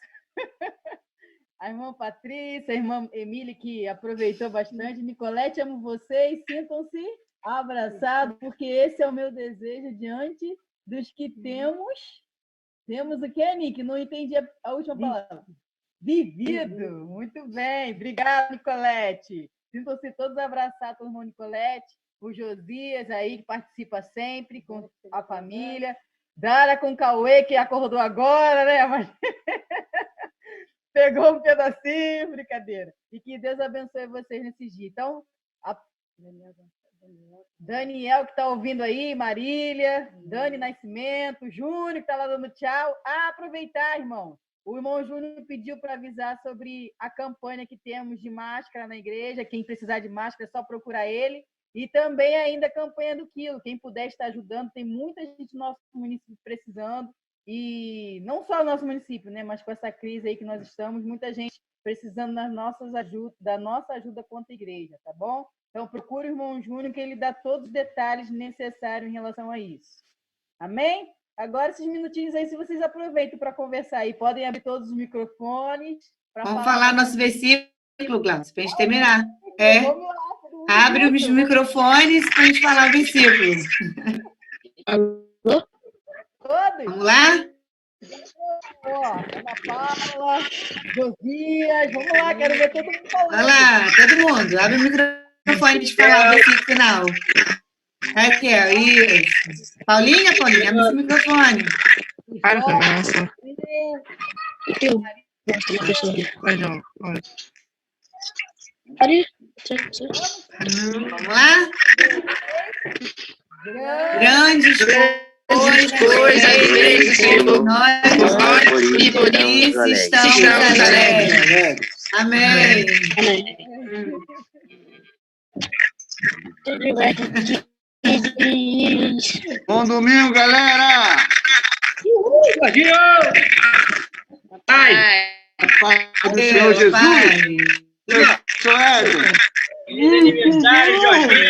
A irmã Patrícia, a irmã Emília, que aproveitou bastante. Nicolete, amo vocês. Sintam-se abraçados, porque esse é o meu desejo diante dos que temos. Temos o quê, Nick? Não entendi a última palavra. Vivido. Muito bem. Obrigada, Nicolete. Sintam-se todos abraçados pelo irmão Nicolete, o Josias aí, que participa sempre com a família. Dara com o Cauê, que acordou agora, né? Mas... pegou um pedacinho, brincadeira. E que Deus abençoe vocês nesse dia. Então, Daniel, que está ouvindo aí, Marília, Dani Nascimento, Júnior, que está lá dando tchau. Aproveitar, irmão. O irmão Júnior pediu para avisar sobre a campanha que temos de máscara na igreja. Quem precisar de máscara é só procurar ele. E também ainda a campanha do quilo. Quem puder estar ajudando, tem muita gente no nosso município precisando. E não só no nosso município, né? Mas com essa crise aí que nós estamos, muita gente precisando da nossa ajuda contra a igreja, tá bom? Então, procure o irmão Júnior, que ele dá todos os detalhes necessários em relação a isso. Amém? Agora, esses minutinhos aí, se vocês aproveitam para conversar aí, podem abrir todos os microfones. Vamos falar nosso versículo, Glaucio, para a gente terminar. Abre os microfones para a gente falar o versículo. Todos? Vamos lá? Ó, Ana Paula, Josias, vamos lá, quero ver todo mundo falando. Olha lá, todo mundo, abre o microfone para a gente falar o versículo final. Raquel, isso. Paulinha, abre o microfone. Vamos lá? Grandes coisas fez o Senhor, nós e por isso estamos alegres. Amém. Bom domingo, galera! Pai. Pai do Senhor Jesus! Sou Edson! Feliz aniversário, Jorginho!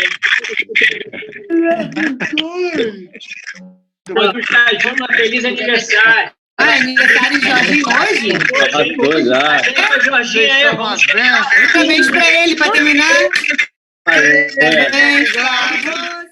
Todos juntos, feliz aniversário! Aniversário de Jorginho hoje? Jorginho aí, vamos parabéns para ele, para terminar. Parabéns para você.